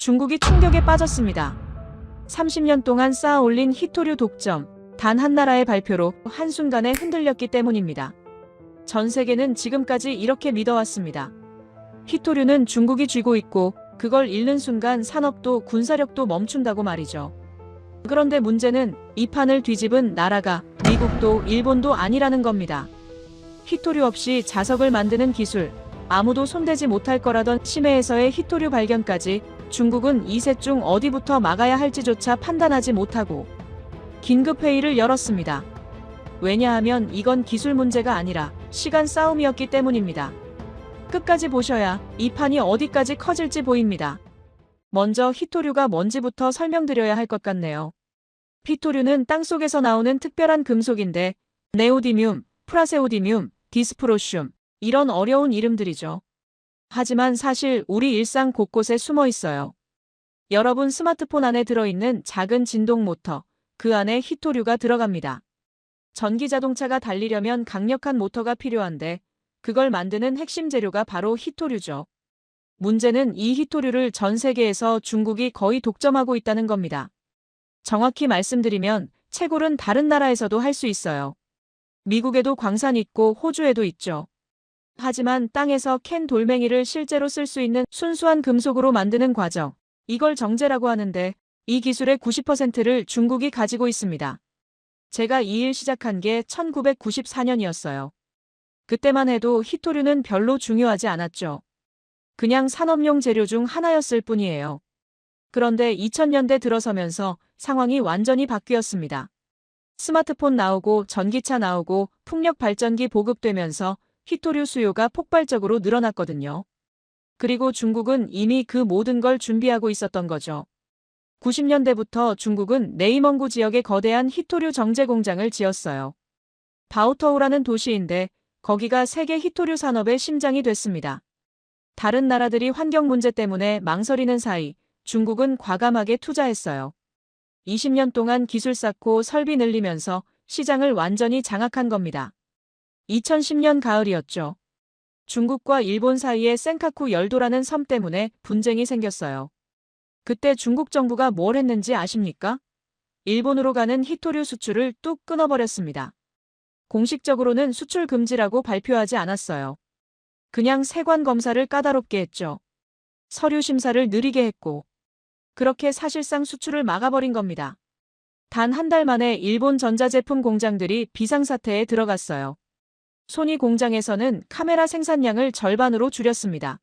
중국이 충격에 빠졌습니다. 30년 동안 쌓아 올린 히토류 독점, 단 한 나라의 발표로 한순간에 흔들렸기 때문입니다. 전 세계는 지금까지 이렇게 믿어왔습니다. 히토류는 중국이 쥐고 있고 그걸 잃는 순간 산업도 군사력도 멈춘다고 말이죠. 그런데 문제는 이 판을 뒤집은 나라가 미국도 일본도 아니라는 겁니다. 히토류 없이 자석을 만드는 기술, 아무도 손대지 못할 거라던 심해에서의 히토류 발견까지 중국은 이 셋 중 어디부터 막아야 할지조차 판단하지 못하고 긴급회의를 열었습니다. 왜냐하면 이건 기술 문제가 아니라 시간 싸움이었기 때문입니다. 끝까지 보셔야 이 판이 어디까지 커질지 보입니다. 먼저 히토류가 뭔지부터 설명드려야 할 것 같네요. 히토류는 땅속에서 나오는 특별한 금속인데 네오디뮴, 프라세오디뮴, 디스프로슘 이런 어려운 이름들이죠. 하지만 사실 우리 일상 곳곳에 숨어 있어요. 여러분 스마트폰 안에 들어있는 작은 진동 모터, 그 안에 히토류가 들어갑니다. 전기 자동차가 달리려면 강력한 모터가 필요한데 그걸 만드는 핵심 재료가 바로 히토류죠. 문제는 이 히토류를 전 세계에서 중국이 거의 독점하고 있다는 겁니다. 정확히 말씀드리면 채굴은 다른 나라에서도 할 수 있어요. 미국에도 광산 있고 호주에도 있죠. 하지만 땅에서 캔 돌멩이를 실제로 쓸 수 있는 순수한 금속으로 만드는 과정, 이걸 정제라고 하는데 이 기술의 90%를 중국이 가지고 있습니다. 제가 이 일 시작한 게 1994년이었어요. 그때만 해도 히토류는 별로 중요하지 않았죠. 그냥 산업용 재료 중 하나였을 뿐이에요. 그런데 2000년대 들어서면서 상황이 완전히 바뀌었습니다. 스마트폰 나오고 전기차 나오고 풍력 발전기 보급되면서 히토류 수요가 폭발적으로 늘어났거든요. 그리고 중국은 이미 그 모든 걸 준비하고 있었던 거죠. 90년대부터 중국은 네이멍구 지역에 거대한 히토류 정제 공장을 지었어요. 바오터우라는 도시인데 거기가 세계 히토류 산업의 심장이 됐습니다. 다른 나라들이 환경 문제 때문에 망설이는 사이 중국은 과감하게 투자했어요. 20년 동안 기술 쌓고 설비 늘리면서 시장을 완전히 장악한 겁니다. 2010년 가을이었죠. 중국과 일본 사이에 센카쿠 열도라는 섬 때문에 분쟁이 생겼어요. 그때 중국 정부가 뭘 했는지 아십니까? 일본으로 가는 히토류 수출을 뚝 끊어버렸습니다. 공식적으로는 수출 금지라고 발표하지 않았어요. 그냥 세관 검사를 까다롭게 했죠. 서류 심사를 느리게 했고 그렇게 사실상 수출을 막아버린 겁니다. 단 한 달 만에 일본 전자제품 공장들이 비상사태에 들어갔어요. 소니 공장에서는 카메라 생산량을 절반으로 줄였습니다.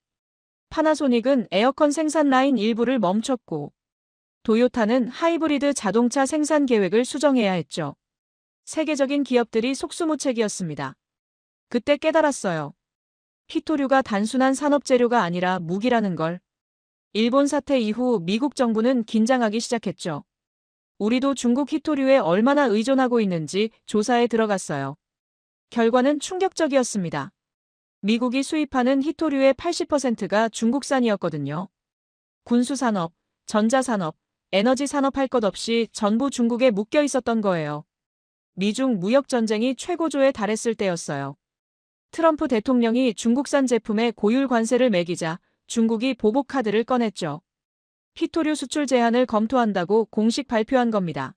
파나소닉은 에어컨 생산 라인 일부를 멈췄고 도요타는 하이브리드 자동차 생산 계획을 수정해야 했죠. 세계적인 기업들이 속수무책이었습니다. 그때 깨달았어요. 히토류가 단순한 산업재료가 아니라 무기라는 걸. 일본 사태 이후 미국 정부는 긴장하기 시작했죠. 우리도 중국 히토류에 얼마나 의존하고 있는지 조사에 들어갔어요. 결과는 충격적이었습니다. 미국이 수입하는 히토류의 80%가 중국산이었거든요. 군수산업, 전자산업, 에너지산업 할 것 없이 전부 중국에 묶여 있었던 거예요. 미중 무역전쟁이 최고조에 달했을 때였어요. 트럼프 대통령이 중국산 제품에 고율 관세를 매기자 중국이 보복카드를 꺼냈죠. 히토류 수출 제한을 검토한다고 공식 발표한 겁니다.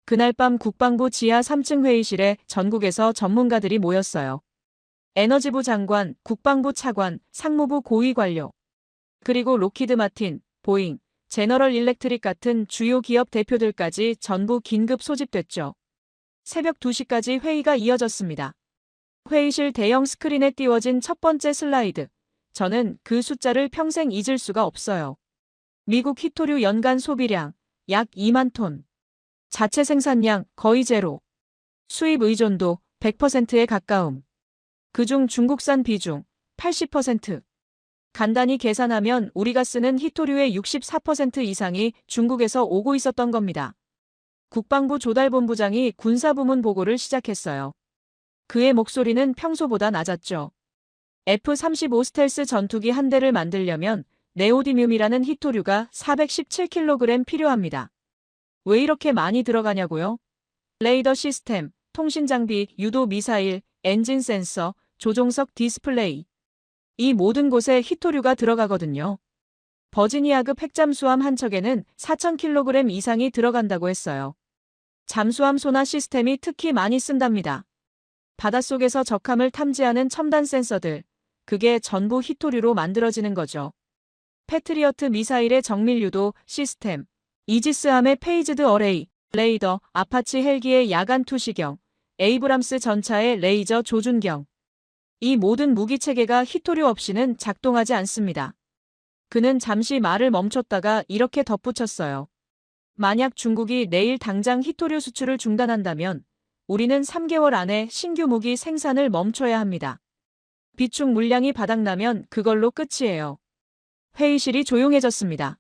그날 밤 국방부 지하 3층 회의실에 전국에서 전문가들이 모였어요. 에너지부 장관, 국방부 차관, 상무부 고위 관료, 그리고 로키드 마틴, 보잉, 제너럴 일렉트릭 같은 주요 기업 대표들까지 전부 긴급 소집됐죠. 새벽 2시까지 회의가 이어졌습니다. 회의실 대형 스크린에 띄워진 첫 번째 슬라이드. 저는 그 숫자를 평생 잊을 수가 없어요. 미국 히토류 연간 소비량 약 2만 톤. 자체 생산량 거의 제로. 수입 의존도 100%에 가까움. 그중 중국산 비중 80%. 간단히 계산하면 우리가 쓰는 히토류의 64% 이상이 중국에서 오고 있었던 겁니다. 국방부 조달본부장이 군사부문 보고를 시작했어요. 그의 목소리는 평소보다 낮았죠. F-35 스텔스 전투기 한 대를 만들려면 네오디뮴이라는 히토류가 417kg 필요합니다. 왜 이렇게 많이 들어가냐고요? 레이더 시스템, 통신 장비, 유도 미사일, 엔진 센서, 조종석 디스플레이. 이 모든 곳에 히토류가 들어가거든요. 버지니아급 핵잠수함 한 척에는 4,000kg 이상이 들어간다고 했어요. 잠수함 소나 시스템이 특히 많이 쓴답니다. 바닷속에서 적함을 탐지하는 첨단 센서들, 그게 전부 히토류로 만들어지는 거죠. 패트리어트 미사일의 정밀 유도 시스템, 이지스함의 페이즈드 어레이, 레이더, 아파치 헬기의 야간 투시경, 에이브람스 전차의 레이저 조준경. 이 모든 무기체계가 히토류 없이는 작동하지 않습니다. 그는 잠시 말을 멈췄다가 이렇게 덧붙였어요. 만약 중국이 내일 당장 히토류 수출을 중단한다면 우리는 3개월 안에 신규 무기 생산을 멈춰야 합니다. 비축 물량이 바닥나면 그걸로 끝이에요. 회의실이 조용해졌습니다.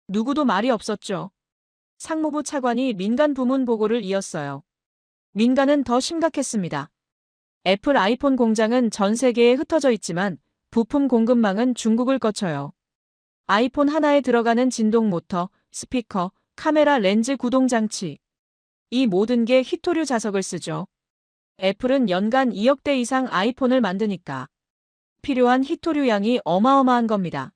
누구도 말이 없었죠. 상무부 차관이 민간 부문 보고를 이었어요. 민간은 더 심각했습니다. 애플 아이폰 공장은 전 세계에 흩어져 있지만 부품 공급망은 중국을 거쳐요. 아이폰 하나에 들어가는 진동 모터, 스피커, 카메라 렌즈 구동 장치. 이 모든 게 히토류 자석을 쓰죠. 애플은 연간 2억 대 이상 아이폰을 만드니까 필요한 히토류 양이 어마어마한 겁니다.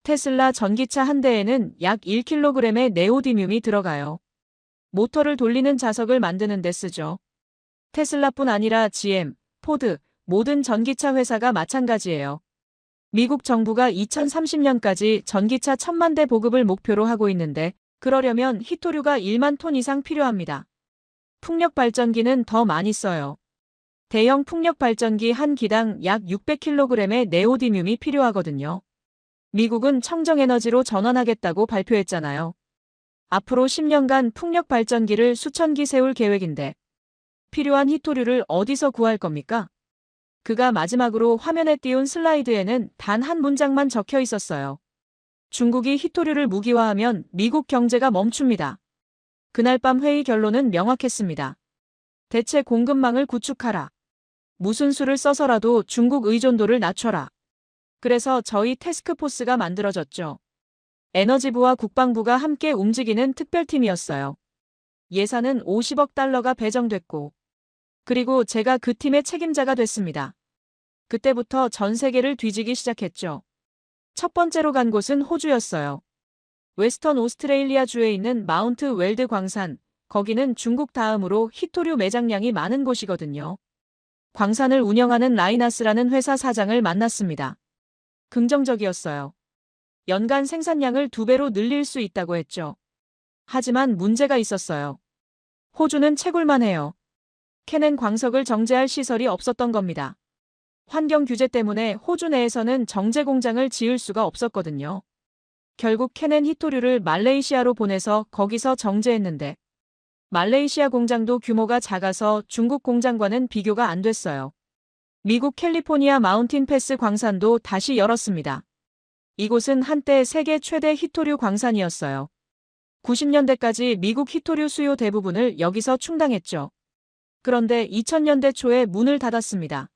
테슬라 전기차 한 대에는 약 1kg의 네오디뮴이 들어가요. 모터를 돌리는 자석을 만드는 데 쓰죠. 테슬라뿐 아니라 GM, 포드, 모든 전기차 회사가 마찬가지예요. 미국 정부가 2030년까지 전기차 1,000만 대 보급을 목표로 하고 있는데 그러려면 히토류가 1만 톤 이상 필요합니다. 풍력 발전기는 더 많이 써요. 대형 풍력 발전기 한 기당 약 600kg의 네오디뮴이 필요하거든요. 미국은 청정에너지로 전환하겠다고 발표했잖아요. 앞으로 10년간 풍력 발전기를 수천 기 세울 계획인데 필요한 히토류를 어디서 구할 겁니까? 그가 마지막으로 화면에 띄운 슬라이드에는 단 한 문장만 적혀 있었어요. 중국이 히토류를 무기화하면 미국 경제가 멈춥니다. 그날 밤 회의 결론은 명확했습니다. 대체 공급망을 구축하라. 무슨 수를 써서라도 중국 의존도를 낮춰라. 그래서 저희 태스크포스가 만들어졌죠. 에너지부와 국방부가 함께 움직이는 특별팀이었어요. 예산은 50억 달러가 배정됐고, 그리고 제가 그 팀의 책임자가 됐습니다. 그때부터 전 세계를 뒤지기 시작했죠. 첫 번째로 간 곳은 호주였어요. 웨스턴 오스트레일리아주에 있는 마운트 웰드 광산, 거기는 중국 다음으로 히토류 매장량이 많은 곳이거든요. 광산을 운영하는 라이나스라는 회사 사장을 만났습니다. 긍정적이었어요. 연간 생산량을 2배로 늘릴 수 있다고 했죠. 하지만 문제가 있었어요. 호주는 채굴만 해요. 캐넨 광석을 정제할 시설이 없었던 겁니다. 환경 규제 때문에 호주 내에서는 정제 공장을 지을 수가 없었거든요. 결국 캐넨 히토류를 말레이시아로 보내서 거기서 정제했는데 말레이시아 공장도 규모가 작아서 중국 공장과는 비교가 안 됐어요. 미국 캘리포니아 마운틴 패스 광산도 다시 열었습니다. 이곳은 한때 세계 최대 히토류 광산이었어요. 90년대까지 미국 히토류 수요 대부분을 여기서 충당했죠. 그런데 2000년대 초에 문을 닫았습니다.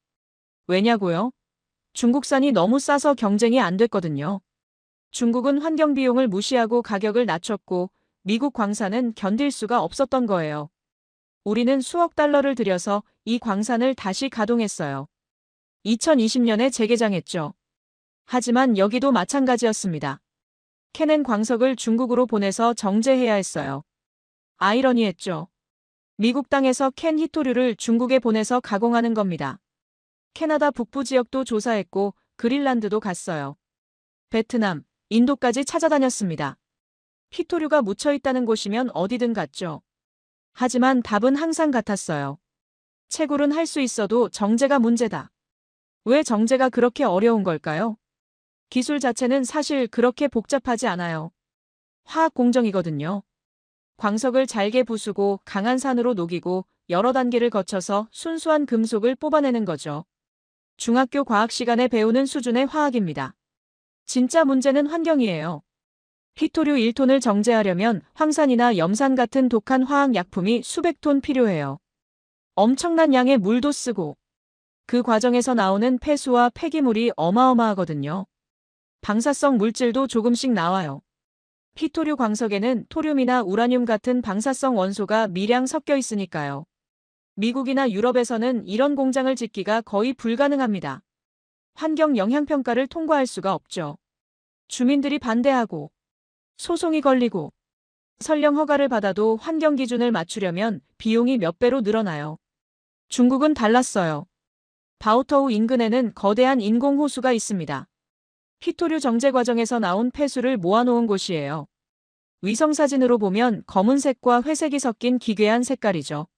왜냐고요? 중국산이 너무 싸서 경쟁이 안 됐거든요. 중국은 환경 비용을 무시하고 가격을 낮췄고 미국 광산은 견딜 수가 없었던 거예요. 우리는 수억 달러를 들여서 이 광산을 다시 가동했어요. 2020년에 재개장했죠. 하지만 여기도 마찬가지였습니다. 캐넨 광석을 중국으로 보내서 정제해야 했어요. 아이러니했죠. 미국 땅에서 캔 히토류를 중국에 보내서 가공하는 겁니다. 캐나다 북부 지역도 조사했고 그린란드도 갔어요. 베트남, 인도까지 찾아다녔습니다. 히토류가 묻혀있다는 곳이면 어디든 갔죠. 하지만 답은 항상 같았어요. 채굴은 할 수 있어도 정제가 문제다. 왜 정제가 그렇게 어려운 걸까요? 기술 자체는 사실 그렇게 복잡하지 않아요. 화학 공정이거든요. 광석을 잘게 부수고 강한 산으로 녹이고 여러 단계를 거쳐서 순수한 금속을 뽑아내는 거죠. 중학교 과학 시간에 배우는 수준의 화학입니다. 진짜 문제는 환경이에요. 히토류 1톤을 정제하려면 황산이나 염산 같은 독한 화학 약품이 수백 톤 필요해요. 엄청난 양의 물도 쓰고 그 과정에서 나오는 폐수와 폐기물이 어마어마하거든요. 방사성 물질도 조금씩 나와요. 히토류 광석에는 토륨이나 우라늄 같은 방사성 원소가 미량 섞여 있으니까요. 미국이나 유럽에서는 이런 공장을 짓기가 거의 불가능합니다. 환경 영향평가를 통과할 수가 없죠. 주민들이 반대하고 소송이 걸리고 설령 허가를 받아도 환경 기준을 맞추려면 비용이 몇 배로 늘어나요. 중국은 달랐어요. 바오터우 인근에는 거대한 인공호수가 있습니다. 히토류 정제 과정에서 나온 폐수를 모아놓은 곳이에요. 위성사진으로 보면 검은색과 회색이 섞인 기괴한 색깔이죠.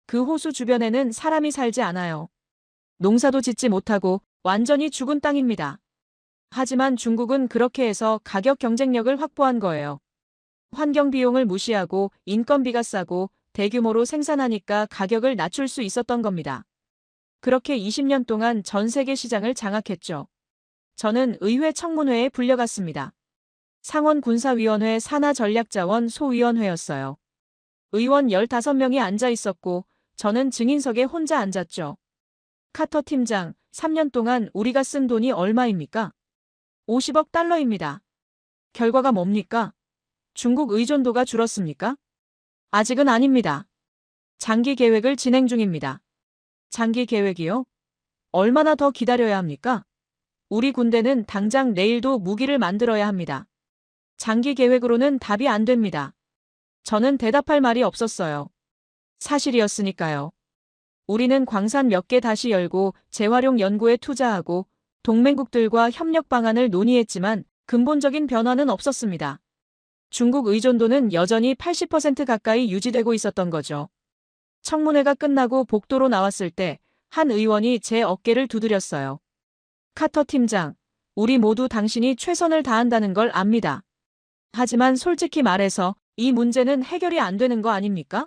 그 호수 주변에는 사람이 살지 않아요. 농사도 짓지 못하고 완전히 죽은 땅입니다. 하지만 중국은 그렇게 해서 가격 경쟁력을 확보한 거예요. 환경 비용을 무시하고 인건비가 싸고 대규모로 생산하니까 가격을 낮출 수 있었던 겁니다. 그렇게 20년 동안 전 세계 시장을 장악했죠. 저는 의회 청문회에 불려갔습니다. 상원군사위원회 산하전략자원 소위원회였어요. 의원 15명이 앉아 있었고 저는 증인석에 혼자 앉았죠. 카터 팀장, 3년 동안 우리가 쓴 돈이 얼마입니까? 50억 달러입니다. 결과가 뭡니까? 중국 의존도가 줄었습니까? 아직은 아닙니다. 장기 계획을 진행 중입니다. 장기 계획이요? 얼마나 더 기다려야 합니까? 우리 군대는 당장 내일도 무기를 만들어야 합니다. 장기 계획으로는 답이 안 됩니다. 저는 대답할 말이 없었어요. 사실이었으니까요. 우리는 광산 몇 개 다시 열고 재활용 연구에 투자하고 동맹국들과 협력 방안을 논의했지만 근본적인 변화는 없었습니다. 중국 의존도는 여전히 80% 가까이 유지되고 있었던 거죠. 청문회가 끝나고 복도로 나왔을 때 한 의원이 제 어깨를 두드렸어요. 카터 팀장, 우리 모두 당신이 최선을 다한다는 걸 압니다. 하지만 솔직히 말해서 이 문제는 해결이 안 되는 거 아닙니까?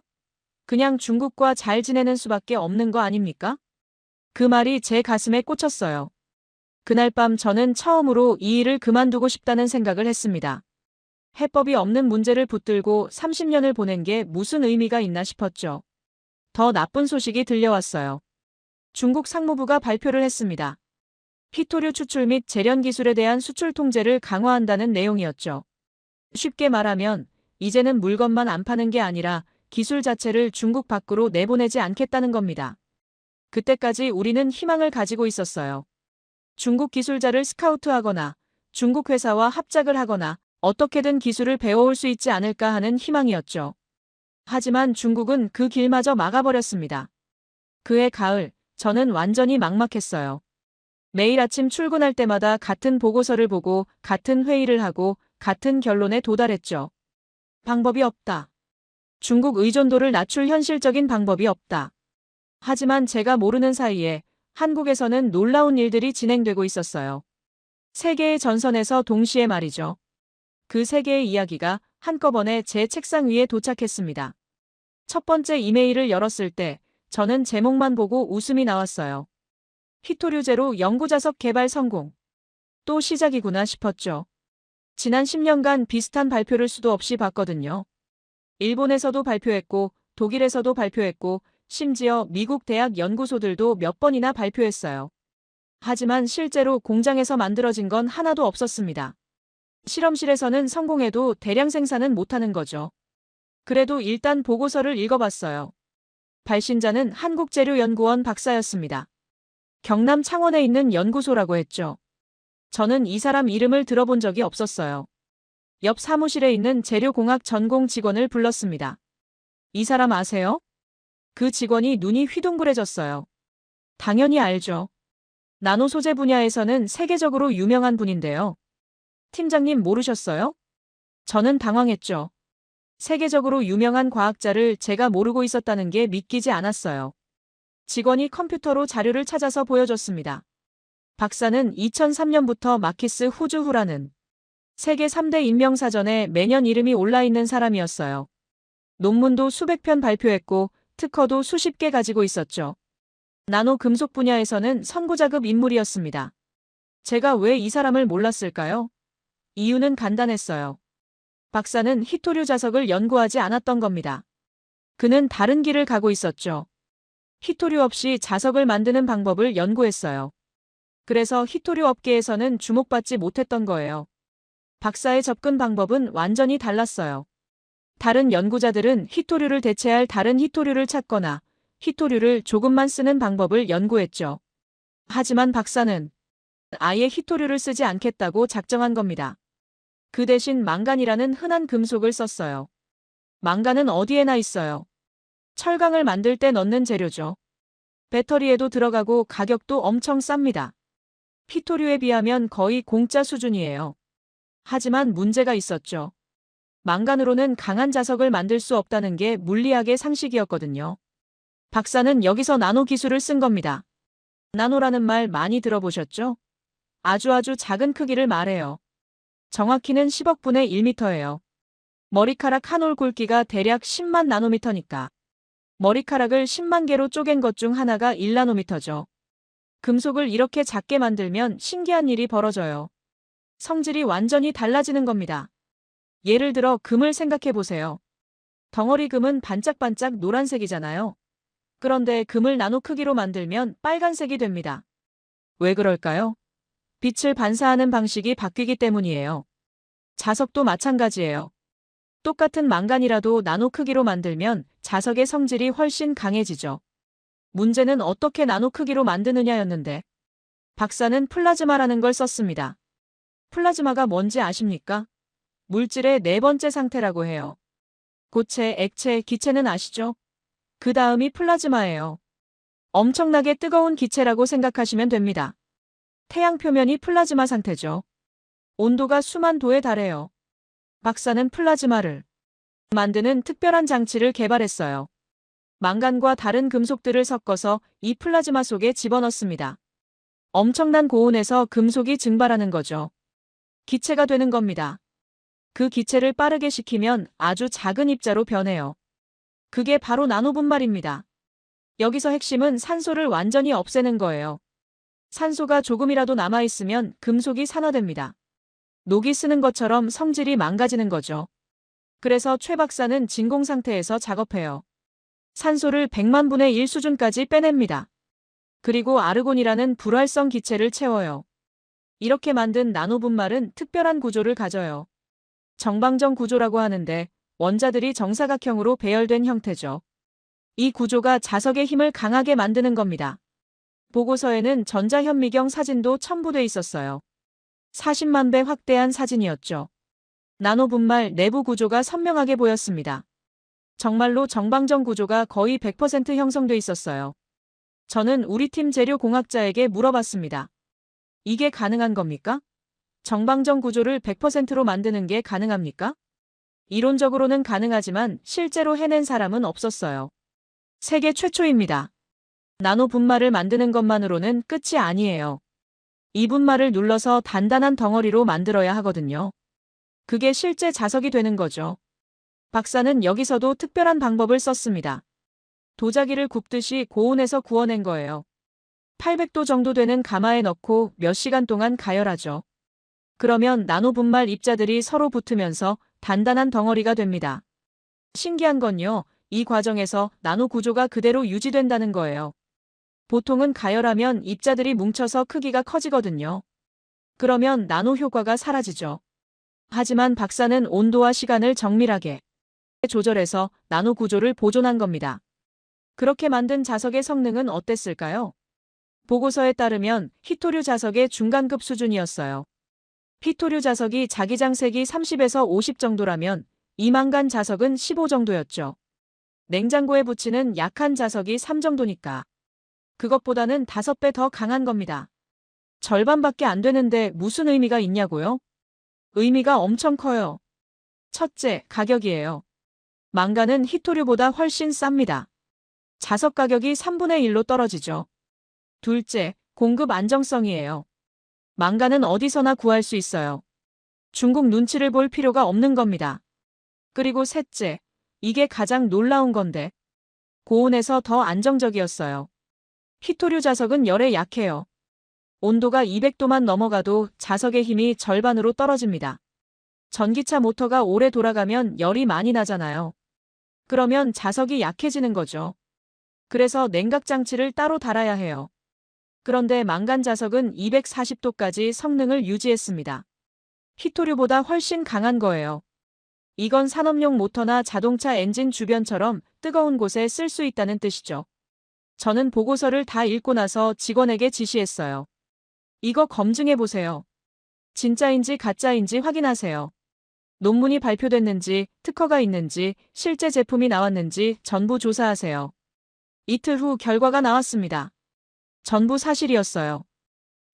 그냥 중국과 잘 지내는 수밖에 없는 거 아닙니까? 그 말이 제 가슴에 꽂혔어요. 그날 밤 저는 처음으로 이 일을 그만두고 싶다는 생각을 했습니다. 해법이 없는 문제를 붙들고 30년을 보낸 게 무슨 의미가 있나 싶었죠. 더 나쁜 소식이 들려왔어요. 중국 상무부가 발표를 했습니다. 히토류 추출 및 재련 기술에 대한 수출 통제를 강화한다는 내용이었죠. 쉽게 말하면 이제는 물건만 안 파는 게 아니라 기술 자체를 중국 밖으로 내보내지 않겠다는 겁니다. 그때까지 우리는 희망을 가지고 있었어요. 중국 기술자를 스카우트하거나 중국 회사와 합작을 하거나 어떻게든 기술을 배워올 수 있지 않을까 하는 희망이었죠. 하지만 중국은 그 길마저 막아버렸습니다. 그해 가을, 저는 완전히 막막했어요. 매일 아침 출근할 때마다 같은 보고서를 보고 같은 회의를 하고 같은 결론에 도달했죠. 방법이 없다. 중국 의존도를 낮출 현실적인 방법이 없다. 하지만 제가 모르는 사이에 한국에서는 놀라운 일들이 진행되고 있었어요. 세계의 전선에서 동시에 말이죠. 그 세 개의 이야기가 한꺼번에 제 책상 위에 도착했습니다. 첫 번째 이메일을 열었을 때 저는 제목만 보고 웃음이 나왔어요. 히토류 제로 연구자석 개발 성공. 또 시작이구나 싶었죠. 지난 10년간 비슷한 발표를 수도 없이 봤거든요. 일본에서도 발표했고 독일에서도 발표했고 심지어 미국 대학 연구소들도 몇 번이나 발표했어요. 하지만 실제로 공장에서 만들어진 건 하나도 없었습니다. 실험실에서는 성공해도 대량 생산은 못하는 거죠. 그래도 일단 보고서를 읽어봤어요. 발신자는 한국재료연구원 박사였습니다. 경남 창원에 있는 연구소라고 했죠. 저는 이 사람 이름을 들어본 적이 없었어요. 옆 사무실에 있는 재료공학 전공 직원을 불렀습니다. 이 사람 아세요? 그 직원이 눈이 휘둥그레졌어요. 당연히 알죠. 나노 소재 분야에서는 세계적으로 유명한 분인데요. 팀장님 모르셨어요? 저는 당황했죠. 세계적으로 유명한 과학자를 제가 모르고 있었다는 게 믿기지 않았어요. 직원이 컴퓨터로 자료를 찾아서 보여줬습니다. 박사는 2003년부터 마키스 후즈후라는 세계 3대 인명사전에 매년 이름이 올라있는 사람이었어요. 논문도 수백 편 발표했고 특허도 수십 개 가지고 있었죠. 나노 금속 분야에서는 선구자급 인물이었습니다. 제가 왜 이 사람을 몰랐을까요? 이유는 간단했어요. 박사는 히토류 자석을 연구하지 않았던 겁니다. 그는 다른 길을 가고 있었죠. 히토류 없이 자석을 만드는 방법을 연구했어요. 그래서 히토류 업계에서는 주목받지 못했던 거예요. 박사의 접근 방법은 완전히 달랐어요. 다른 연구자들은 히토류를 대체할 다른 히토류를 찾거나 히토류를 조금만 쓰는 방법을 연구했죠. 하지만 박사는 아예 히토류를 쓰지 않겠다고 작정한 겁니다. 그 대신 망간이라는 흔한 금속을 썼어요. 망간은 어디에나 있어요. 철강을 만들 때 넣는 재료죠. 배터리에도 들어가고 가격도 엄청 쌉니다. 히토류에 비하면 거의 공짜 수준이에요. 하지만 문제가 있었죠. 망간으로는 강한 자석을 만들 수 없다는 게 물리학의 상식이었거든요. 박사는 여기서 나노 기술을 쓴 겁니다. 나노라는 말 많이 들어보셨죠? 아주 작은 크기를 말해요. 정확히는 10억분의 1m예요. 머리카락 한 올 굵기가 대략 10만 나노미터니까. 머리카락을 10만 개로 쪼갠 것 중 하나가 1나노미터죠. 금속을 이렇게 작게 만들면 신기한 일이 벌어져요. 성질이 완전히 달라지는 겁니다. 예를 들어 금을 생각해 보세요. 덩어리 금은 반짝반짝 노란색이잖아요. 그런데 금을 나노 크기로 만들면 빨간색이 됩니다. 왜 그럴까요? 빛을 반사하는 방식이 바뀌기 때문이에요. 자석도 마찬가지예요. 똑같은 망간이라도 나노 크기로 만들면 자석의 성질이 훨씬 강해지죠. 문제는 어떻게 나노 크기로 만드느냐였는데 박사는 플라즈마라는 걸 썼습니다. 플라즈마가 뭔지 아십니까? 물질의 네 번째 상태라고 해요. 고체, 액체, 기체는 아시죠? 그 다음이 플라즈마예요. 엄청나게 뜨거운 기체라고 생각하시면 됩니다. 태양 표면이 플라즈마 상태죠. 온도가 수만 도에 달해요. 박사는 플라즈마를 만드는 특별한 장치를 개발했어요. 망간과 다른 금속들을 섞어서 이 플라즈마 속에 집어넣습니다. 엄청난 고온에서 금속이 증발하는 거죠. 기체가 되는 겁니다. 그 기체를 빠르게 식히면 아주 작은 입자로 변해요. 그게 바로 나노분말입니다. 여기서 핵심은 산소를 완전히 없애는 거예요. 산소가 조금이라도 남아있으면 금속이 산화됩니다. 녹이 쓰는 것처럼 성질이 망가지는 거죠. 그래서 최 박사는 진공 상태에서 작업해요. 산소를 100만 분의 1 수준까지 빼냅니다. 그리고 아르곤이라는 불활성 기체를 채워요. 이렇게 만든 나노분말은 특별한 구조를 가져요. 정방정 구조라고 하는데 원자들이 정사각형으로 배열된 형태죠. 이 구조가 자석의 힘을 강하게 만드는 겁니다. 보고서에는 전자현미경 사진도 첨부돼 있었어요. 40만 배 확대한 사진이었죠. 나노분말 내부 구조가 선명하게 보였습니다. 정말로 정방정 구조가 거의 100% 형성돼 있었어요. 저는 우리 팀 재료공학자에게 물어봤습니다. 이게 가능한 겁니까? 정방정 구조를 100%로 만드는 게 가능합니까? 이론적으로는 가능하지만 실제로 해낸 사람은 없었어요. 세계 최초입니다. 나노 분말을 만드는 것만으로는 끝이 아니에요. 이 분말을 눌러서 단단한 덩어리로 만들어야 하거든요. 그게 실제 자석이 되는 거죠. 박사는 여기서도 특별한 방법을 썼습니다. 도자기를 굽듯이 고온에서 구워낸 거예요. 800도 정도 되는 가마에 넣고 몇 시간 동안 가열하죠. 그러면 나노 분말 입자들이 서로 붙으면서 단단한 덩어리가 됩니다. 신기한 건요, 이 과정에서 나노 구조가 그대로 유지된다는 거예요. 보통은 가열하면 입자들이 뭉쳐서 크기가 커지거든요. 그러면 나노 효과가 사라지죠. 하지만 박사는 온도와 시간을 정밀하게 조절해서 나노 구조를 보존한 겁니다. 그렇게 만든 자석의 성능은 어땠을까요? 보고서에 따르면 히토류 자석의 중간급 수준이었어요. 히토류 자석이 자기장색이 30에서 50 정도라면 이망간 자석은 15 정도였죠. 냉장고에 붙이는 약한 자석이 3 정도니까. 그것보다는 5배 더 강한 겁니다. 절반밖에 안 되는데 무슨 의미가 있냐고요? 의미가 엄청 커요. 첫째, 가격이에요. 망간은 히토류보다 훨씬 쌉니다. 자석 가격이 3분의 1로 떨어지죠. 둘째, 공급 안정성이에요. 망간은 어디서나 구할 수 있어요. 중국 눈치를 볼 필요가 없는 겁니다. 그리고 셋째, 이게 가장 놀라운 건데 고온에서 더 안정적이었어요. 히토류 자석은 열에 약해요. 온도가 200도만 넘어가도 자석의 힘이 절반으로 떨어집니다. 전기차 모터가 오래 돌아가면 열이 많이 나잖아요. 그러면 자석이 약해지는 거죠. 그래서 냉각 장치를 따로 달아야 해요. 그런데 망간 자석은 240도까지 성능을 유지했습니다. 히토류보다 훨씬 강한 거예요. 이건 산업용 모터나 자동차 엔진 주변처럼 뜨거운 곳에 쓸 수 있다는 뜻이죠. 저는 보고서를 다 읽고 나서 직원에게 지시했어요. 이거 검증해 보세요. 진짜인지 가짜인지 확인하세요. 논문이 발표됐는지, 특허가 있는지, 실제 제품이 나왔는지 전부 조사하세요. 이틀 후 결과가 나왔습니다. 전부 사실이었어요.